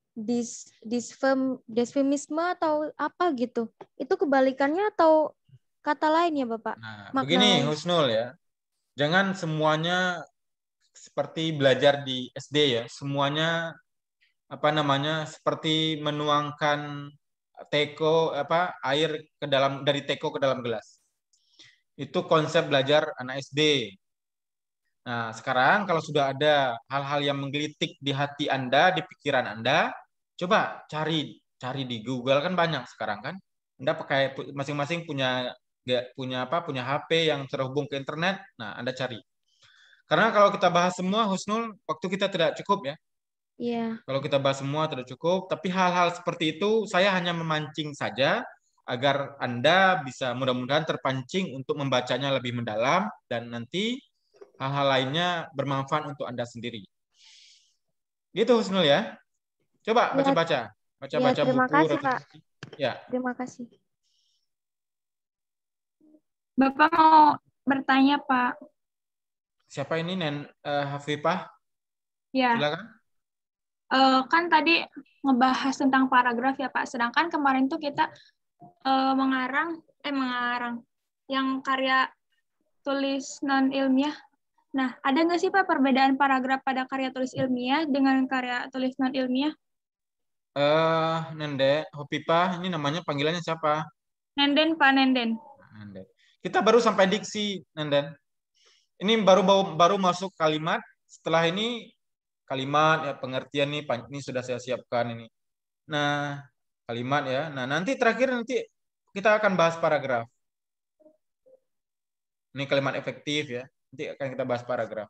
disfemisme atau apa gitu. Itu kebalikannya atau kata lain ya, Bapak? Nah, begini Husnul ya. Jangan semuanya seperti belajar di SD ya. Semuanya seperti menuangkan air ke dalam dari teko ke dalam gelas. Itu konsep belajar anak SD. Nah, sekarang kalau sudah ada hal-hal yang menggelitik di hati Anda, di pikiran Anda, coba cari di Google, kan banyak sekarang kan. Anda pakai masing-masing punya HP yang terhubung ke internet. Nah, Anda cari. Karena kalau kita bahas semua, Husnul, waktu kita tidak cukup ya. Iya. Kalau kita bahas semua tidak cukup, tapi hal-hal seperti itu saya hanya memancing saja agar Anda bisa mudah-mudahan terpancing untuk membacanya lebih mendalam dan nanti hal-hal lainnya bermanfaat untuk Anda sendiri. Gitu Husnul ya. Coba baca-baca. Baca-baca buku. Terima kasih, Pak. Ya. Terima kasih. Bapak mau bertanya, Pak. Siapa ini, Hafifah? Ya. Silakan. Kan tadi ngebahas tentang paragraf ya, Pak. Sedangkan kemarin tuh kita mengarang yang karya tulis non-ilmiah. Nah, ada nggak sih, Pak, perbedaan paragraf pada karya tulis ilmiah dengan karya tulis non-ilmiah? Nende, Hopipa, ini namanya panggilannya siapa? Nenden, Pak Nenden. Nenden. Kita baru sampai diksi, Nenden. Ini baru masuk kalimat. Setelah ini kalimat ya, pengertian nih, ini sudah saya siapkan ini. Nah, kalimat ya. Nah, nanti terakhir kita akan bahas paragraf. Ini kalimat efektif ya. Nanti akan kita bahas paragraf.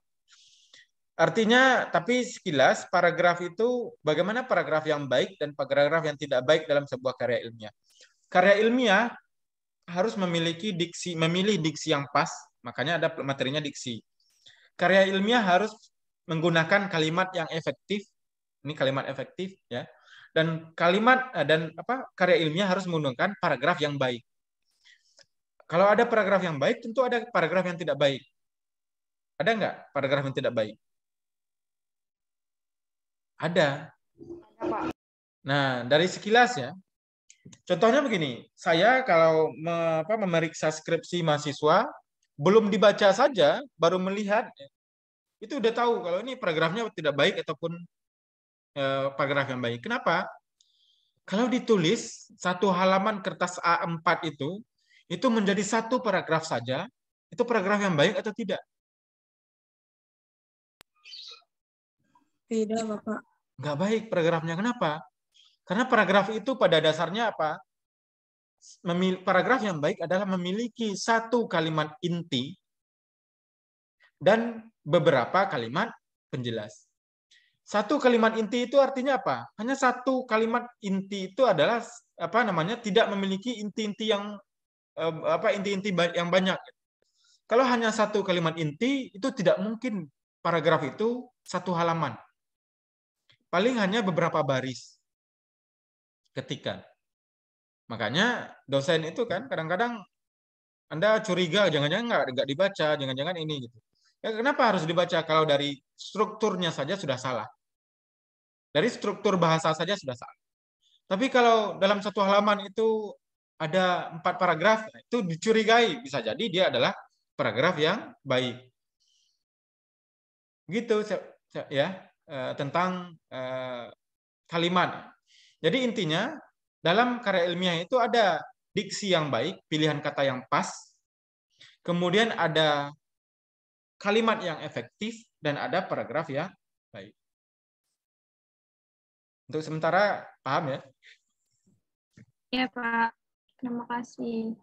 Artinya, tapi sekilas paragraf itu bagaimana paragraf yang baik dan paragraf yang tidak baik dalam sebuah karya ilmiah. Karya ilmiah harus memilih diksi yang pas, makanya ada materinya diksi. Karya ilmiah harus menggunakan kalimat yang efektif. Ini kalimat efektif ya. Dan karya ilmiah harus menggunakan paragraf yang baik. Kalau ada paragraf yang baik, tentu ada paragraf yang tidak baik. Ada nggak paragraf yang tidak baik? Ada. Nah, dari sekilas ya, contohnya begini, saya kalau memeriksa skripsi mahasiswa, belum dibaca saja, baru melihat, itu udah tahu kalau ini paragrafnya tidak baik ataupun paragraf yang baik. Kenapa? Kalau ditulis satu halaman kertas A4 itu menjadi satu paragraf saja, itu paragraf yang baik atau tidak? Tidak, Bapak. Nggak baik paragrafnya. Kenapa? Karena paragraf itu pada dasarnya apa? Paragraf yang baik adalah memiliki satu kalimat inti dan beberapa kalimat penjelas. Satu kalimat inti itu artinya apa? Hanya satu kalimat inti itu adalah tidak memiliki inti-inti yang inti-inti yang banyak. Kalau hanya satu kalimat inti itu tidak mungkin paragraf itu satu halaman. Paling hanya beberapa baris ketikan. Makanya dosen itu kan kadang-kadang Anda curiga, jangan-jangan nggak dibaca, jangan-jangan ini gitu. Ya, kenapa harus dibaca kalau dari strukturnya saja sudah salah? Dari struktur bahasa saja sudah salah. Tapi kalau dalam satu halaman itu ada 4 paragraf, itu dicurigai, bisa jadi dia adalah paragraf yang baik. Gitu ya. Tentang kalimat. Jadi intinya dalam karya ilmiah itu ada diksi yang baik, pilihan kata yang pas, kemudian ada kalimat yang efektif, dan ada paragraf yang baik. Untuk sementara paham ya? Ya Pak, terima kasih.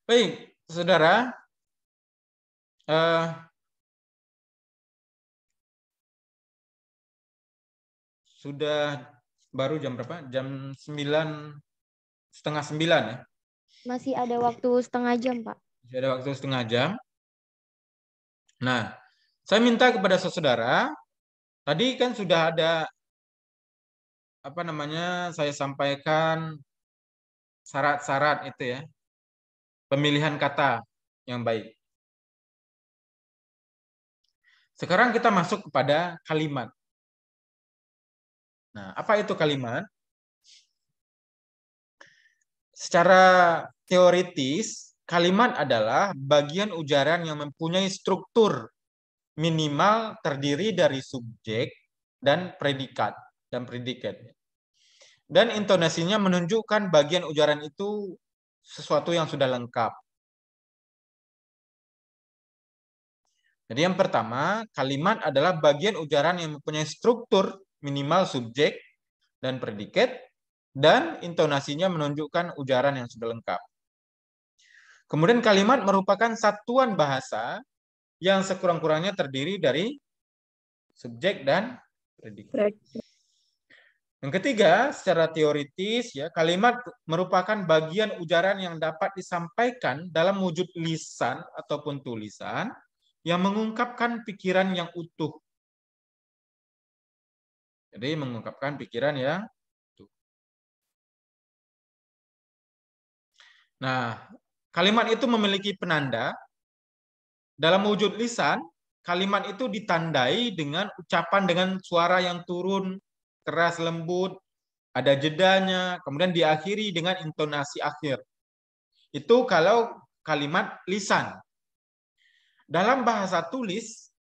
Baik, saudara. Sudah baru jam berapa? Jam 8:30 ya? Masih ada waktu setengah jam, Pak. Masih ada waktu setengah jam. Nah, saya minta kepada saudara, tadi kan sudah ada saya sampaikan syarat-syarat itu ya. Pemilihan kata yang baik. Sekarang kita masuk kepada kalimat. Nah, apa itu kalimat? Secara teoritis, kalimat adalah bagian ujaran yang mempunyai struktur minimal terdiri dari subjek dan predikat. Dan intonasinya menunjukkan bagian ujaran itu sesuatu yang sudah lengkap. Jadi yang pertama, kalimat adalah bagian ujaran yang mempunyai struktur minimal subjek dan predikat, dan intonasinya menunjukkan ujaran yang sudah lengkap. Kemudian kalimat merupakan satuan bahasa yang sekurang-kurangnya terdiri dari subjek dan predikat. Yang ketiga, secara teoritis ya, kalimat merupakan bagian ujaran yang dapat disampaikan dalam wujud lisan ataupun tulisan yang mengungkapkan pikiran yang utuh. Jadi mengungkapkan pikiran yang utuh. Nah, kalimat itu memiliki penanda. Dalam wujud lisan, kalimat itu ditandai dengan ucapan dengan suara yang turun, keras, lembut, ada jedanya, kemudian diakhiri dengan intonasi akhir. Itu kalau kalimat lisan. Dalam bahasa tulis,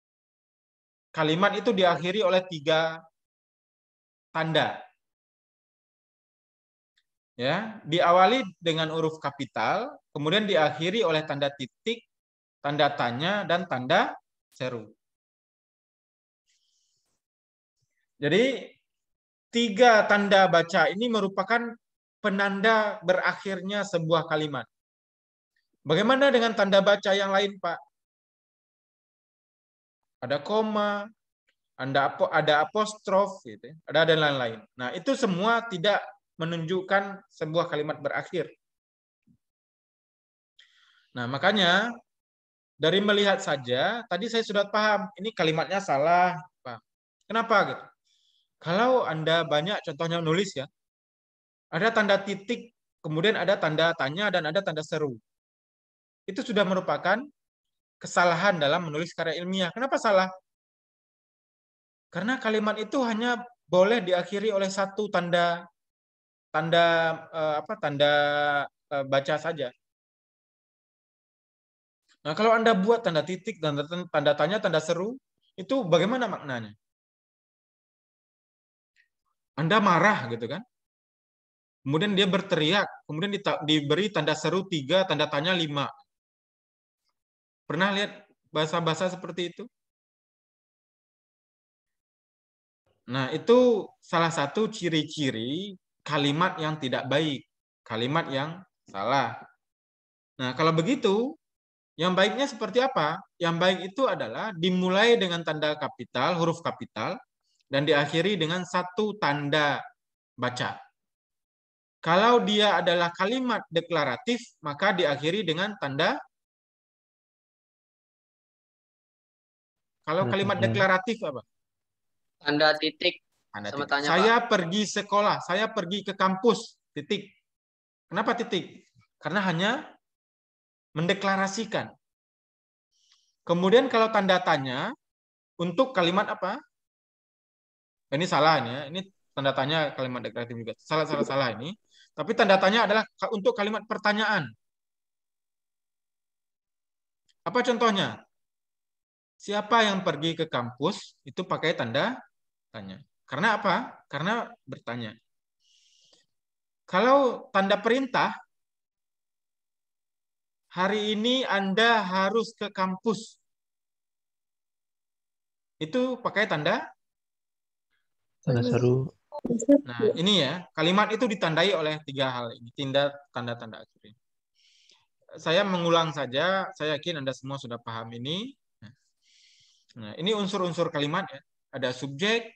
kalimat itu diakhiri oleh 3 tanda. Ya, diawali dengan huruf kapital, kemudian diakhiri oleh tanda titik, tanda tanya, dan tanda seru. Jadi 3 tanda baca ini merupakan penanda berakhirnya sebuah kalimat. Bagaimana dengan tanda baca yang lain, Pak? Ada koma, ada apostrof, gitu, ada dan lain-lain. Nah, itu semua tidak menunjukkan sebuah kalimat berakhir. Nah, makanya dari melihat saja, tadi saya sudah paham, ini kalimatnya salah, Pak. Kenapa gitu? Kalau Anda banyak contohnya nulis ya, ada tanda titik, kemudian ada tanda tanya, dan ada tanda seru. Itu sudah merupakan kesalahan dalam menulis karya ilmiah. Kenapa salah? Karena kalimat itu hanya boleh diakhiri oleh satu tanda baca saja. Nah, kalau Anda buat tanda titik, tanda tanya, tanda seru, itu bagaimana maknanya? Anda marah gitu kan? Kemudian dia berteriak, kemudian diberi tanda seru 3, tanda tanya 5. Pernah lihat bahasa-bahasa seperti itu? Nah, itu salah satu ciri-ciri kalimat yang tidak baik, kalimat yang salah. Nah, kalau begitu, yang baiknya seperti apa? Yang baik itu adalah dimulai dengan tanda kapital, huruf kapital, dan diakhiri dengan satu tanda baca. Kalau dia adalah kalimat deklaratif, maka diakhiri dengan tanda. Kalau kalimat deklaratif apa? Tanda titik. Tanda Sama titik. tanya, Saya Pak. pergi sekolah, saya pergi ke kampus, titik. Kenapa titik? Karena hanya mendeklarasikan. Kemudian kalau tanda tanya, untuk kalimat apa? Ini salah ya. Ini tanda tanya kalimat deklaratif juga. Salah ini. Tapi tanda tanya adalah untuk kalimat pertanyaan. Apa contohnya? Siapa yang pergi ke kampus itu pakai tanda tanya. Karena apa? Karena bertanya. Kalau tanda perintah, hari ini Anda harus ke kampus. Itu pakai tanda seru. Nah, ini ya, kalimat itu ditandai oleh 3 hal ini, tanda-tanda akhir. Saya mengulang saja, saya yakin Anda semua sudah paham ini. Nah, ini unsur-unsur kalimat ya. Ada subjek,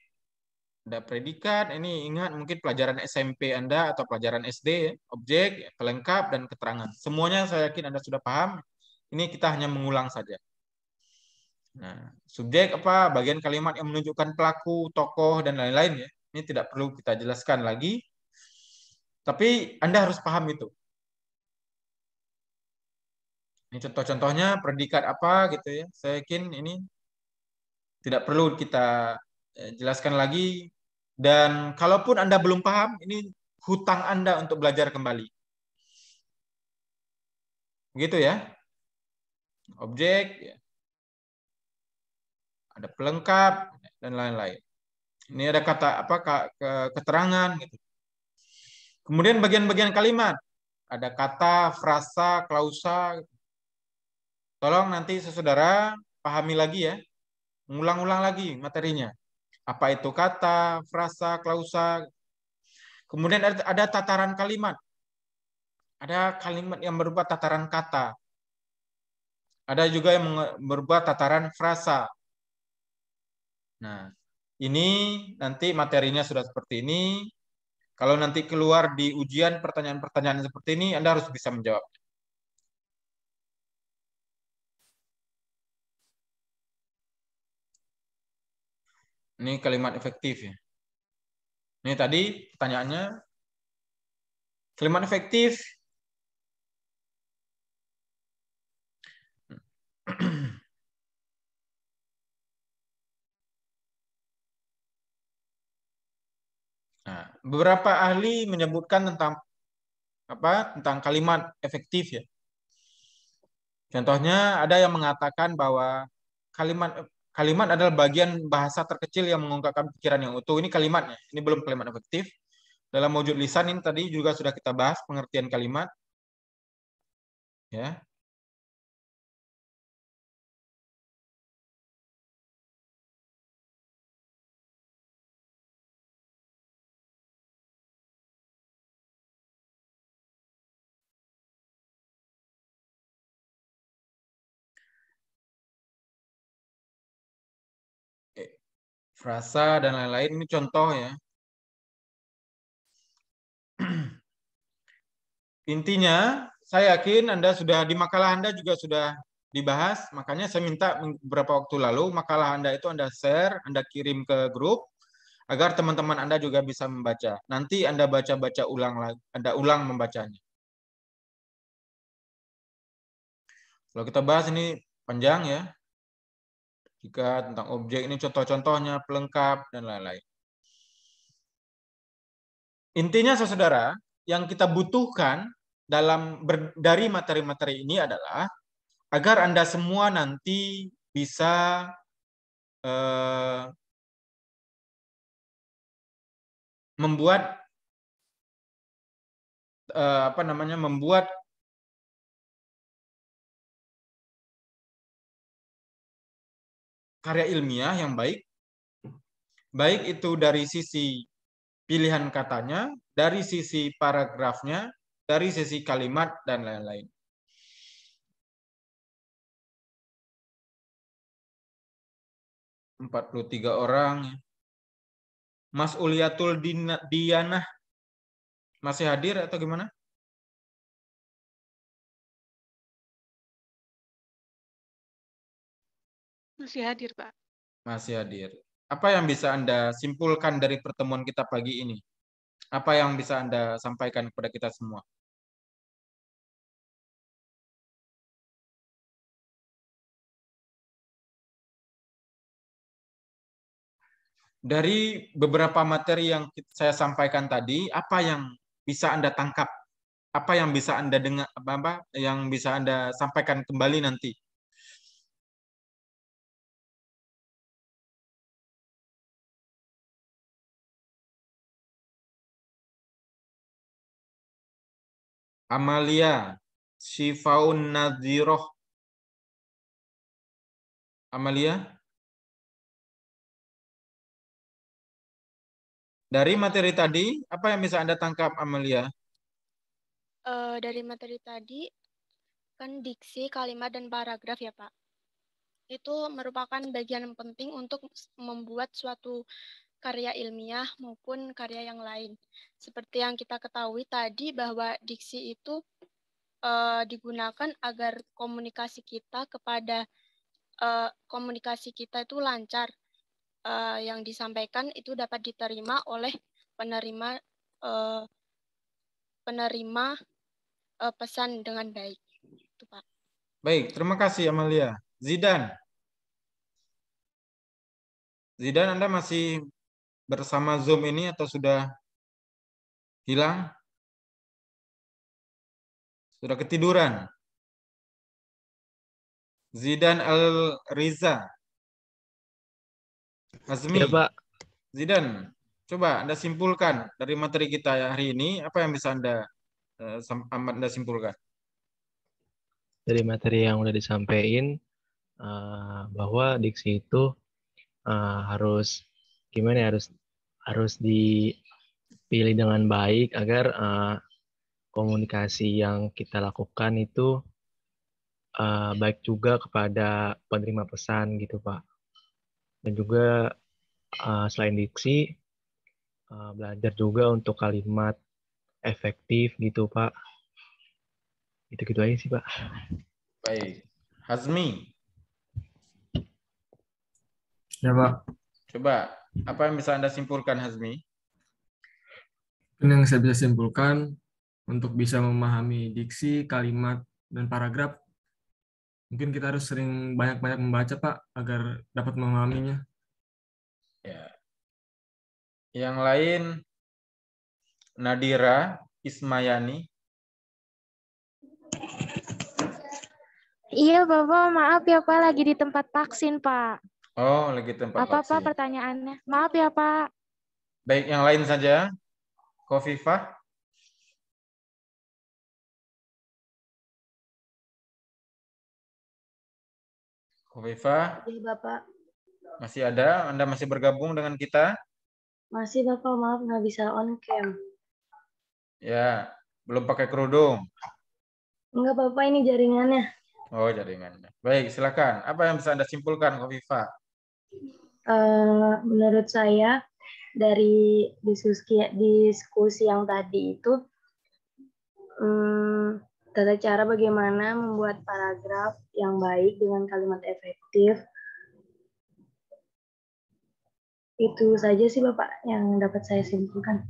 ada predikat, ini ingat mungkin pelajaran SMP Anda atau pelajaran SD, ya. Objek, pelengkap, dan keterangan. Semuanya saya yakin Anda sudah paham. Ini kita hanya mengulang saja. Nah, subjek apa? Bagian kalimat yang menunjukkan pelaku, tokoh, dan lain-lain ya. Ini tidak perlu kita jelaskan lagi. Tapi Anda harus paham itu. Ini contoh-contohnya predikat apa gitu ya. Saya yakin ini tidak perlu kita jelaskan lagi. Dan kalaupun Anda belum paham, ini hutang Anda untuk belajar kembali. Begitu ya. Objek, ya. Ada pelengkap, dan lain-lain. Ini ada kata apa keterangan gitu. Kemudian bagian-bagian kalimat. Ada kata, frasa, klausa. Tolong nanti saudara pahami lagi ya. Mengulang-ulang lagi materinya. Apa itu kata, frasa, klausa. Kemudian ada tataran kalimat. Ada kalimat yang berupa tataran kata. Ada juga yang berupa tataran frasa. Nah, ini nanti materinya sudah seperti ini. Kalau nanti keluar di ujian pertanyaan-pertanyaan seperti ini, Anda harus bisa menjawab. Ini kalimat efektif ya. Ini tadi pertanyaannya. Kalimat efektif. Nah, beberapa ahli menyebutkan tentang kalimat efektif ya. Contohnya ada yang mengatakan bahwa kalimat adalah bagian bahasa terkecil yang mengungkapkan pikiran yang utuh. Ini kalimatnya. Ini belum kalimat efektif. dalam wujud lisan ini tadi juga sudah kita bahas pengertian kalimat. Ya. Frasa dan lain-lain ini contoh ya. Intinya, saya yakin Anda sudah di makalah Anda juga sudah dibahas, makanya saya minta beberapa waktu lalu makalah Anda itu Anda share, Anda kirim ke grup agar teman-teman Anda juga bisa membaca. Nanti Anda baca-baca ulang lagi, Anda ulang membacanya. Kalau kita bahas ini panjang ya. Jika tentang objek ini contoh-contohnya, pelengkap dan lain-lain. Intinya saudara, yang kita butuhkan dari materi-materi ini adalah agar Anda semua nanti bisa membuat membuat karya ilmiah yang baik itu dari sisi pilihan katanya, dari sisi paragrafnya, dari sisi kalimat, dan lain-lain. .43 orang. Mas Uliatul Dianah masih hadir atau gimana? Masih hadir, Pak. Masih hadir. Apa yang bisa Anda simpulkan dari pertemuan kita pagi ini? Apa yang bisa Anda sampaikan kepada kita semua? Dari beberapa materi yang saya sampaikan tadi, apa yang bisa Anda tangkap? Apa yang bisa Anda dengar? Apa yang bisa Anda sampaikan kembali nanti? Amalia, Shifaun Nadhiroh. Amalia? Dari materi tadi, apa yang bisa Anda tangkap, Amalia? Dari materi tadi, kan diksi, kalimat, dan paragraf ya, Pak. Itu merupakan bagian penting untuk membuat suatu karya ilmiah maupun karya yang lain. Seperti yang kita ketahui tadi bahwa diksi itu digunakan agar komunikasi kita itu lancar. Yang disampaikan itu dapat diterima oleh penerima pesan dengan baik. Itu, Pak. Baik, terima kasih Amalia. Zidan, Anda masih bersama Zoom ini atau sudah hilang? Sudah ketiduran? Zidan Al-Riza. Azmi. Ya, Pak. Zidan, coba Anda simpulkan dari materi kita hari ini, apa yang bisa Anda simpulkan? Dari materi yang udah disampaikan, bahwa diksi itu harus dipilih dengan baik agar komunikasi yang kita lakukan itu baik juga kepada penerima pesan gitu, Pak. Dan juga selain diksi, belajar juga untuk kalimat efektif gitu, Pak. Gitu-gitu aja sih, Pak. Baik. Hazmi. Ya, Pak. Coba, apa yang bisa Anda simpulkan, Hazmi? Yang saya bisa simpulkan, untuk bisa memahami diksi, kalimat, dan paragraf, mungkin kita harus sering banyak-banyak membaca, Pak, agar dapat memahaminya. Ya. Yang lain, Nadira Ismayani. Iya, Bapak. Maaf ya, Pak. Lagi di tempat vaksin, Pak. Oh, lagi tempat vaksin. Apa, Pak, pertanyaannya? Maaf ya, Pak. Baik, yang lain saja. Khofifah? Khofifah? Iya, Bapak. Masih ada? Anda masih bergabung dengan kita? Masih, Bapak. Maaf, nggak bisa on cam. Ya, belum pakai kerudung? Enggak, Bapak. Ini jaringannya. Oh, jaringannya. Baik, silakan. Apa yang bisa Anda simpulkan, Khofifah? Menurut saya, dari diskusi yang tadi itu, tata cara bagaimana membuat paragraf yang baik dengan kalimat efektif. Itu saja sih Bapak yang dapat saya simpulkan.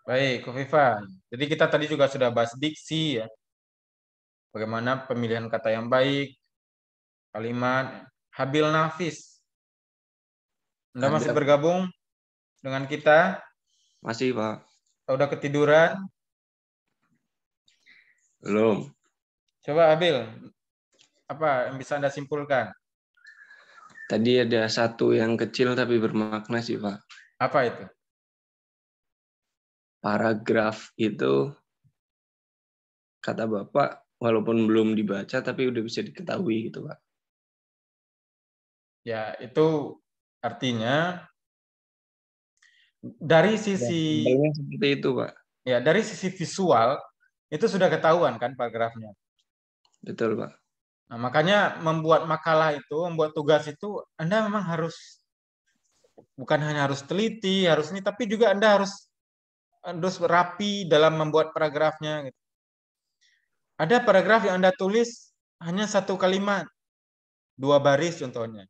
Baik, Khofifah. Jadi kita tadi juga sudah bahas diksi ya. Bagaimana pemilihan kata yang baik, kalimat, habil nafis. Anda masih bergabung dengan kita? Masih, Pak. Udah ketiduran? Belum. Coba Abil, apa yang bisa Anda simpulkan? Tadi ada satu yang kecil tapi bermakna sih, Pak. Apa itu? Paragraf itu, kata Bapak, walaupun belum dibaca tapi udah bisa diketahui gitu, Pak. Ya, itu artinya dari sisi seperti itu, Pak. Ya, dari sisi visual itu sudah ketahuan kan paragrafnya. Betul, Pak. Nah, makanya membuat makalah itu, membuat tugas itu Anda memang harus bukan hanya harus teliti, harus ini, tapi juga Anda harus rapi dalam membuat paragrafnya. Gitu. Ada paragraf yang Anda tulis hanya satu kalimat, 2 baris contohnya.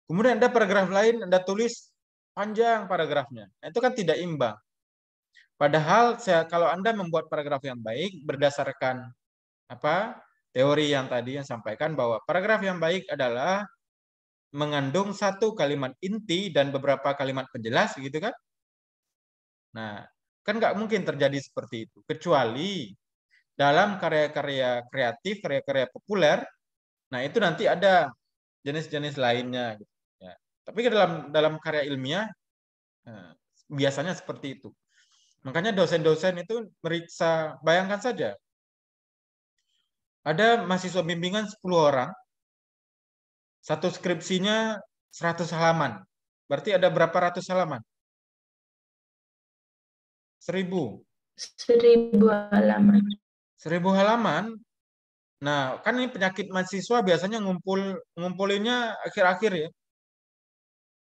Kemudian ada paragraf lain Anda tulis panjang paragrafnya. Nah, itu kan tidak imbang. Padahal kalau Anda membuat paragraf yang baik berdasarkan teori yang tadi yang sampaikan bahwa paragraf yang baik adalah mengandung satu kalimat inti dan beberapa kalimat penjelas, gitu kan? Nah, kan nggak mungkin terjadi seperti itu, kecuali dalam karya-karya kreatif, karya-karya populer. Nah, itu nanti ada jenis-jenis lainnya. Gitu. Ya. Tapi dalam karya ilmiah biasanya seperti itu. Makanya dosen-dosen itu meriksa, bayangkan saja. Ada mahasiswa bimbingan 10 orang, satu skripsinya 100 halaman. Berarti ada berapa ratus halaman? 1000. 1000 halaman. 1000 halaman. Nah, kan ini penyakit mahasiswa biasanya ngumpulinnya akhir-akhir ya.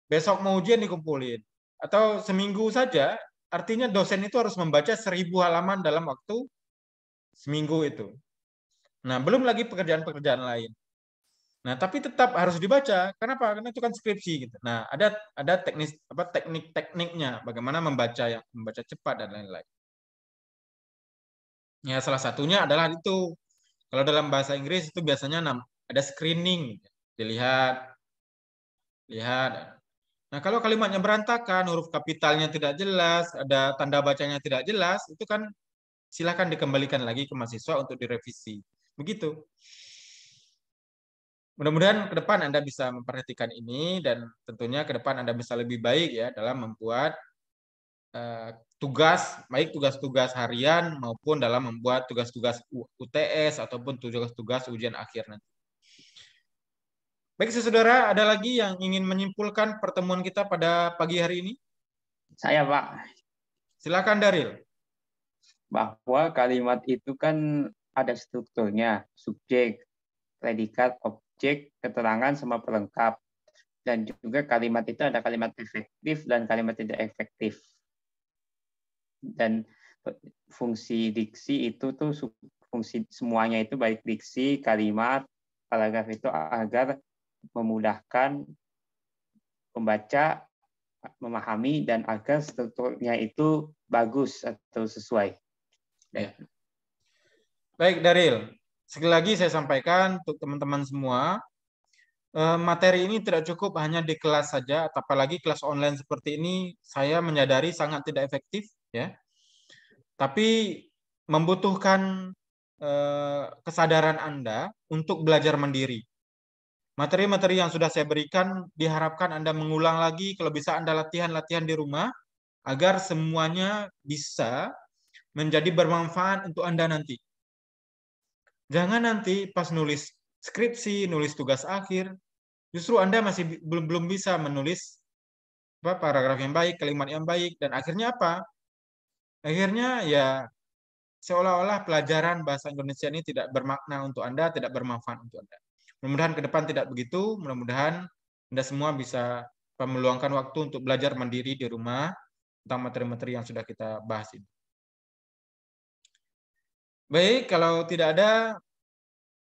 Besok mau ujian dikumpulin. Atau seminggu saja, artinya dosen itu harus membaca 1000 halaman dalam waktu seminggu itu. Nah, belum lagi pekerjaan-pekerjaan lain. Nah, tapi tetap harus dibaca. Kenapa? Karena itu kan skripsi gitu. Nah, ada teknik-tekniknya bagaimana membaca cepat dan lain-lain. Ya, salah satunya adalah itu. Kalau dalam bahasa Inggris itu biasanya ada screening, dilihat. Nah, kalau kalimatnya berantakan, huruf kapitalnya tidak jelas, ada tanda bacanya tidak jelas, itu kan silakan dikembalikan lagi ke mahasiswa untuk direvisi. Begitu. Mudah-mudahan ke depan Anda bisa memperhatikan ini dan tentunya ke depan Anda bisa lebih baik ya dalam membuat tugas, baik tugas-tugas harian maupun dalam membuat tugas-tugas UTS ataupun tugas-tugas ujian akhir nanti. Baik, saudara, ada lagi yang ingin menyimpulkan pertemuan kita pada pagi hari ini? Saya, Pak. Silakan, Daril. Bahwa kalimat itu kan ada strukturnya, subjek, predikat, objek, keterangan, sama pelengkap. Dan juga kalimat itu ada kalimat efektif dan kalimat tidak efektif. Dan fungsi diksi itu tuh fungsi semuanya itu baik diksi, kalimat, paragraf itu agar memudahkan pembaca memahami dan agar strukturnya itu bagus atau sesuai. Ya. Baik, Daril. Sekali lagi saya sampaikan untuk teman-teman semua, materi ini tidak cukup hanya di kelas saja, apalagi kelas online seperti ini, saya menyadari sangat tidak efektif, ya. Tapi membutuhkan kesadaran Anda untuk belajar mandiri. Materi-materi yang sudah saya berikan diharapkan Anda mengulang lagi, kalau bisa Anda latihan-latihan di rumah, agar semuanya bisa menjadi bermanfaat untuk Anda nanti. Jangan nanti pas nulis skripsi, nulis tugas akhir, justru Anda masih belum bisa menulis paragraf yang baik, kalimat yang baik, dan akhirnya apa? Akhirnya ya seolah-olah pelajaran bahasa Indonesia ini tidak bermakna untuk Anda, tidak bermanfaat untuk Anda. Mudah-mudahan ke depan tidak begitu, mudah-mudahan Anda semua bisa meluangkan waktu untuk belajar mandiri di rumah tentang materi-materi yang sudah kita bahas ini. Baik, kalau tidak ada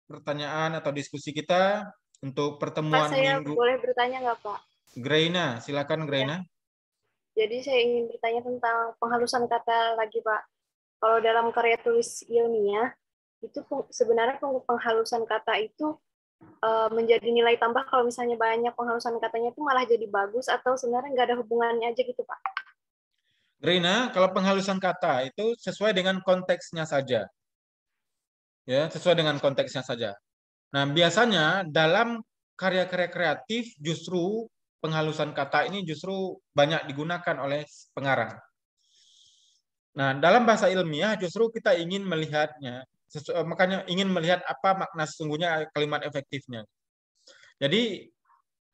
pertanyaan atau diskusi kita untuk pertemuan saya minggu. Boleh bertanya nggak, Pak? Greina, silakan Greina. Jadi saya ingin bertanya tentang penghalusan kata lagi, Pak. Kalau dalam karya tulis ilmiah, itu sebenarnya penghalusan kata itu menjadi nilai tambah kalau misalnya banyak penghalusan katanya itu malah jadi bagus, atau sebenarnya nggak ada hubungannya aja gitu, Pak? Greina, kalau penghalusan kata itu sesuai dengan konteksnya saja. Ya, sesuai dengan konteksnya saja. Nah, biasanya dalam karya-karya kreatif justru penghalusan kata ini justru banyak digunakan oleh pengarang. Nah, dalam bahasa ilmiah justru kita ingin melihatnya, makanya ingin melihat apa makna sesungguhnya kalimat efektifnya. Jadi,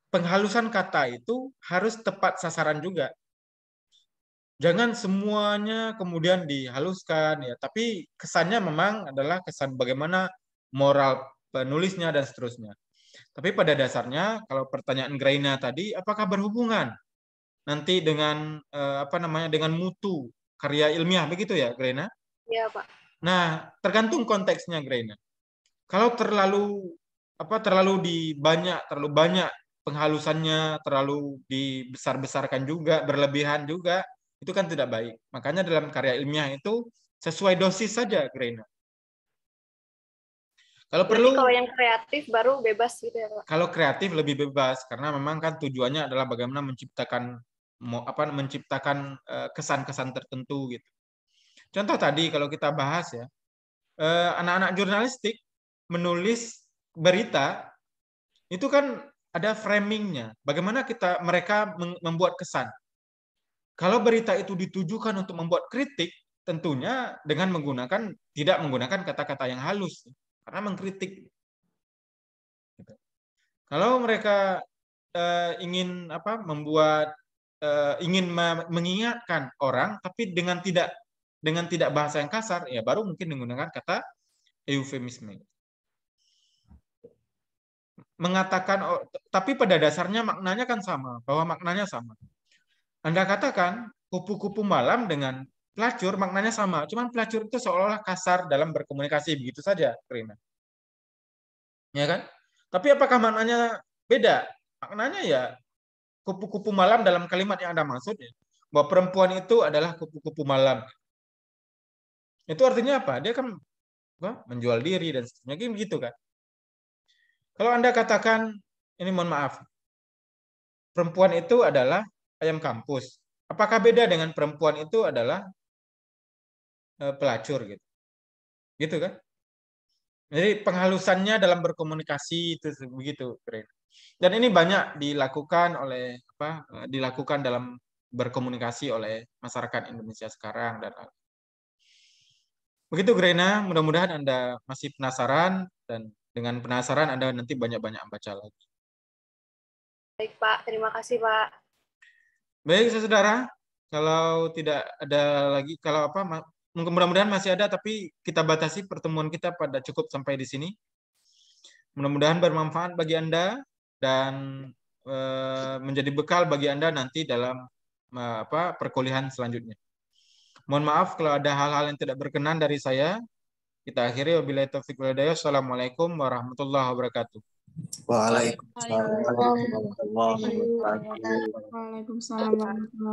penghalusan kata itu harus tepat sasaran juga. Jangan semuanya kemudian dihaluskan, ya. Tapi kesannya memang adalah kesan bagaimana moral penulisnya dan seterusnya. Tapi pada dasarnya, kalau pertanyaan Greina tadi, apakah berhubungan nanti dengan dengan mutu karya ilmiah, begitu ya, Greina? Iya, Pak. Nah, tergantung konteksnya, Greina. Kalau terlalu banyak penghalusannya, terlalu dibesar-besarkan juga, berlebihan juga, itu kan tidak baik. Makanya dalam karya ilmiah itu sesuai dosis saja, Greina. Kalau perlu, kalau yang kreatif baru bebas gitu ya, Pak? Kalau kreatif lebih bebas, karena memang kan tujuannya adalah bagaimana menciptakan kesan-kesan tertentu gitu. Contoh tadi kalau kita bahas ya, anak-anak jurnalistik menulis berita itu kan ada framingnya. Bagaimana mereka membuat kesan. Kalau berita itu ditujukan untuk membuat kritik, tentunya dengan tidak menggunakan kata-kata yang halus, karena mengkritik. Kalau mereka ingin mengingatkan orang, tapi dengan tidak bahasa yang kasar, ya baru mungkin menggunakan kata eufemisme. Mengatakan, tapi pada dasarnya maknanya kan sama, bahwa maknanya sama. Anda katakan kupu-kupu malam dengan pelacur maknanya sama, cuman pelacur itu seolah-olah kasar dalam berkomunikasi, begitu saja, Rina. Ya kan? Tapi apakah maknanya beda? Maknanya ya kupu-kupu malam dalam kalimat yang Anda maksud ya, bahwa perempuan itu adalah kupu-kupu malam. Itu artinya apa? Dia kan menjual diri dan seterusnya, gitu kan? Kalau Anda katakan, ini mohon maaf, perempuan itu adalah ayam kampus. Apakah beda dengan perempuan itu adalah pelacur gitu? Gitu kan? Jadi penghalusannya dalam berkomunikasi itu begitu, dan ini banyak dilakukan dalam berkomunikasi oleh masyarakat Indonesia sekarang dan begitu, Greina. Mudah-mudahan Anda masih penasaran, dan dengan penasaran Anda nanti banyak-banyak baca lagi. Baik, Pak. Terima kasih, Pak. Baik, saudara. Kalau tidak ada lagi, mudah-mudahan masih ada, tapi kita batasi pertemuan kita pada cukup sampai di sini. Mudah-mudahan bermanfaat bagi Anda dan menjadi bekal bagi Anda nanti dalam perkuliahan selanjutnya. Mohon maaf kalau ada hal-hal yang tidak berkenan dari saya. Kita akhiri, wabillahi taufiq wal hidayah. Assalamualaikum warahmatullahi wabarakatuh. Waalaikumsalam warahmatullahi wabarakatuh. Waalaikumsalam warahmatullahi wabarakatuh.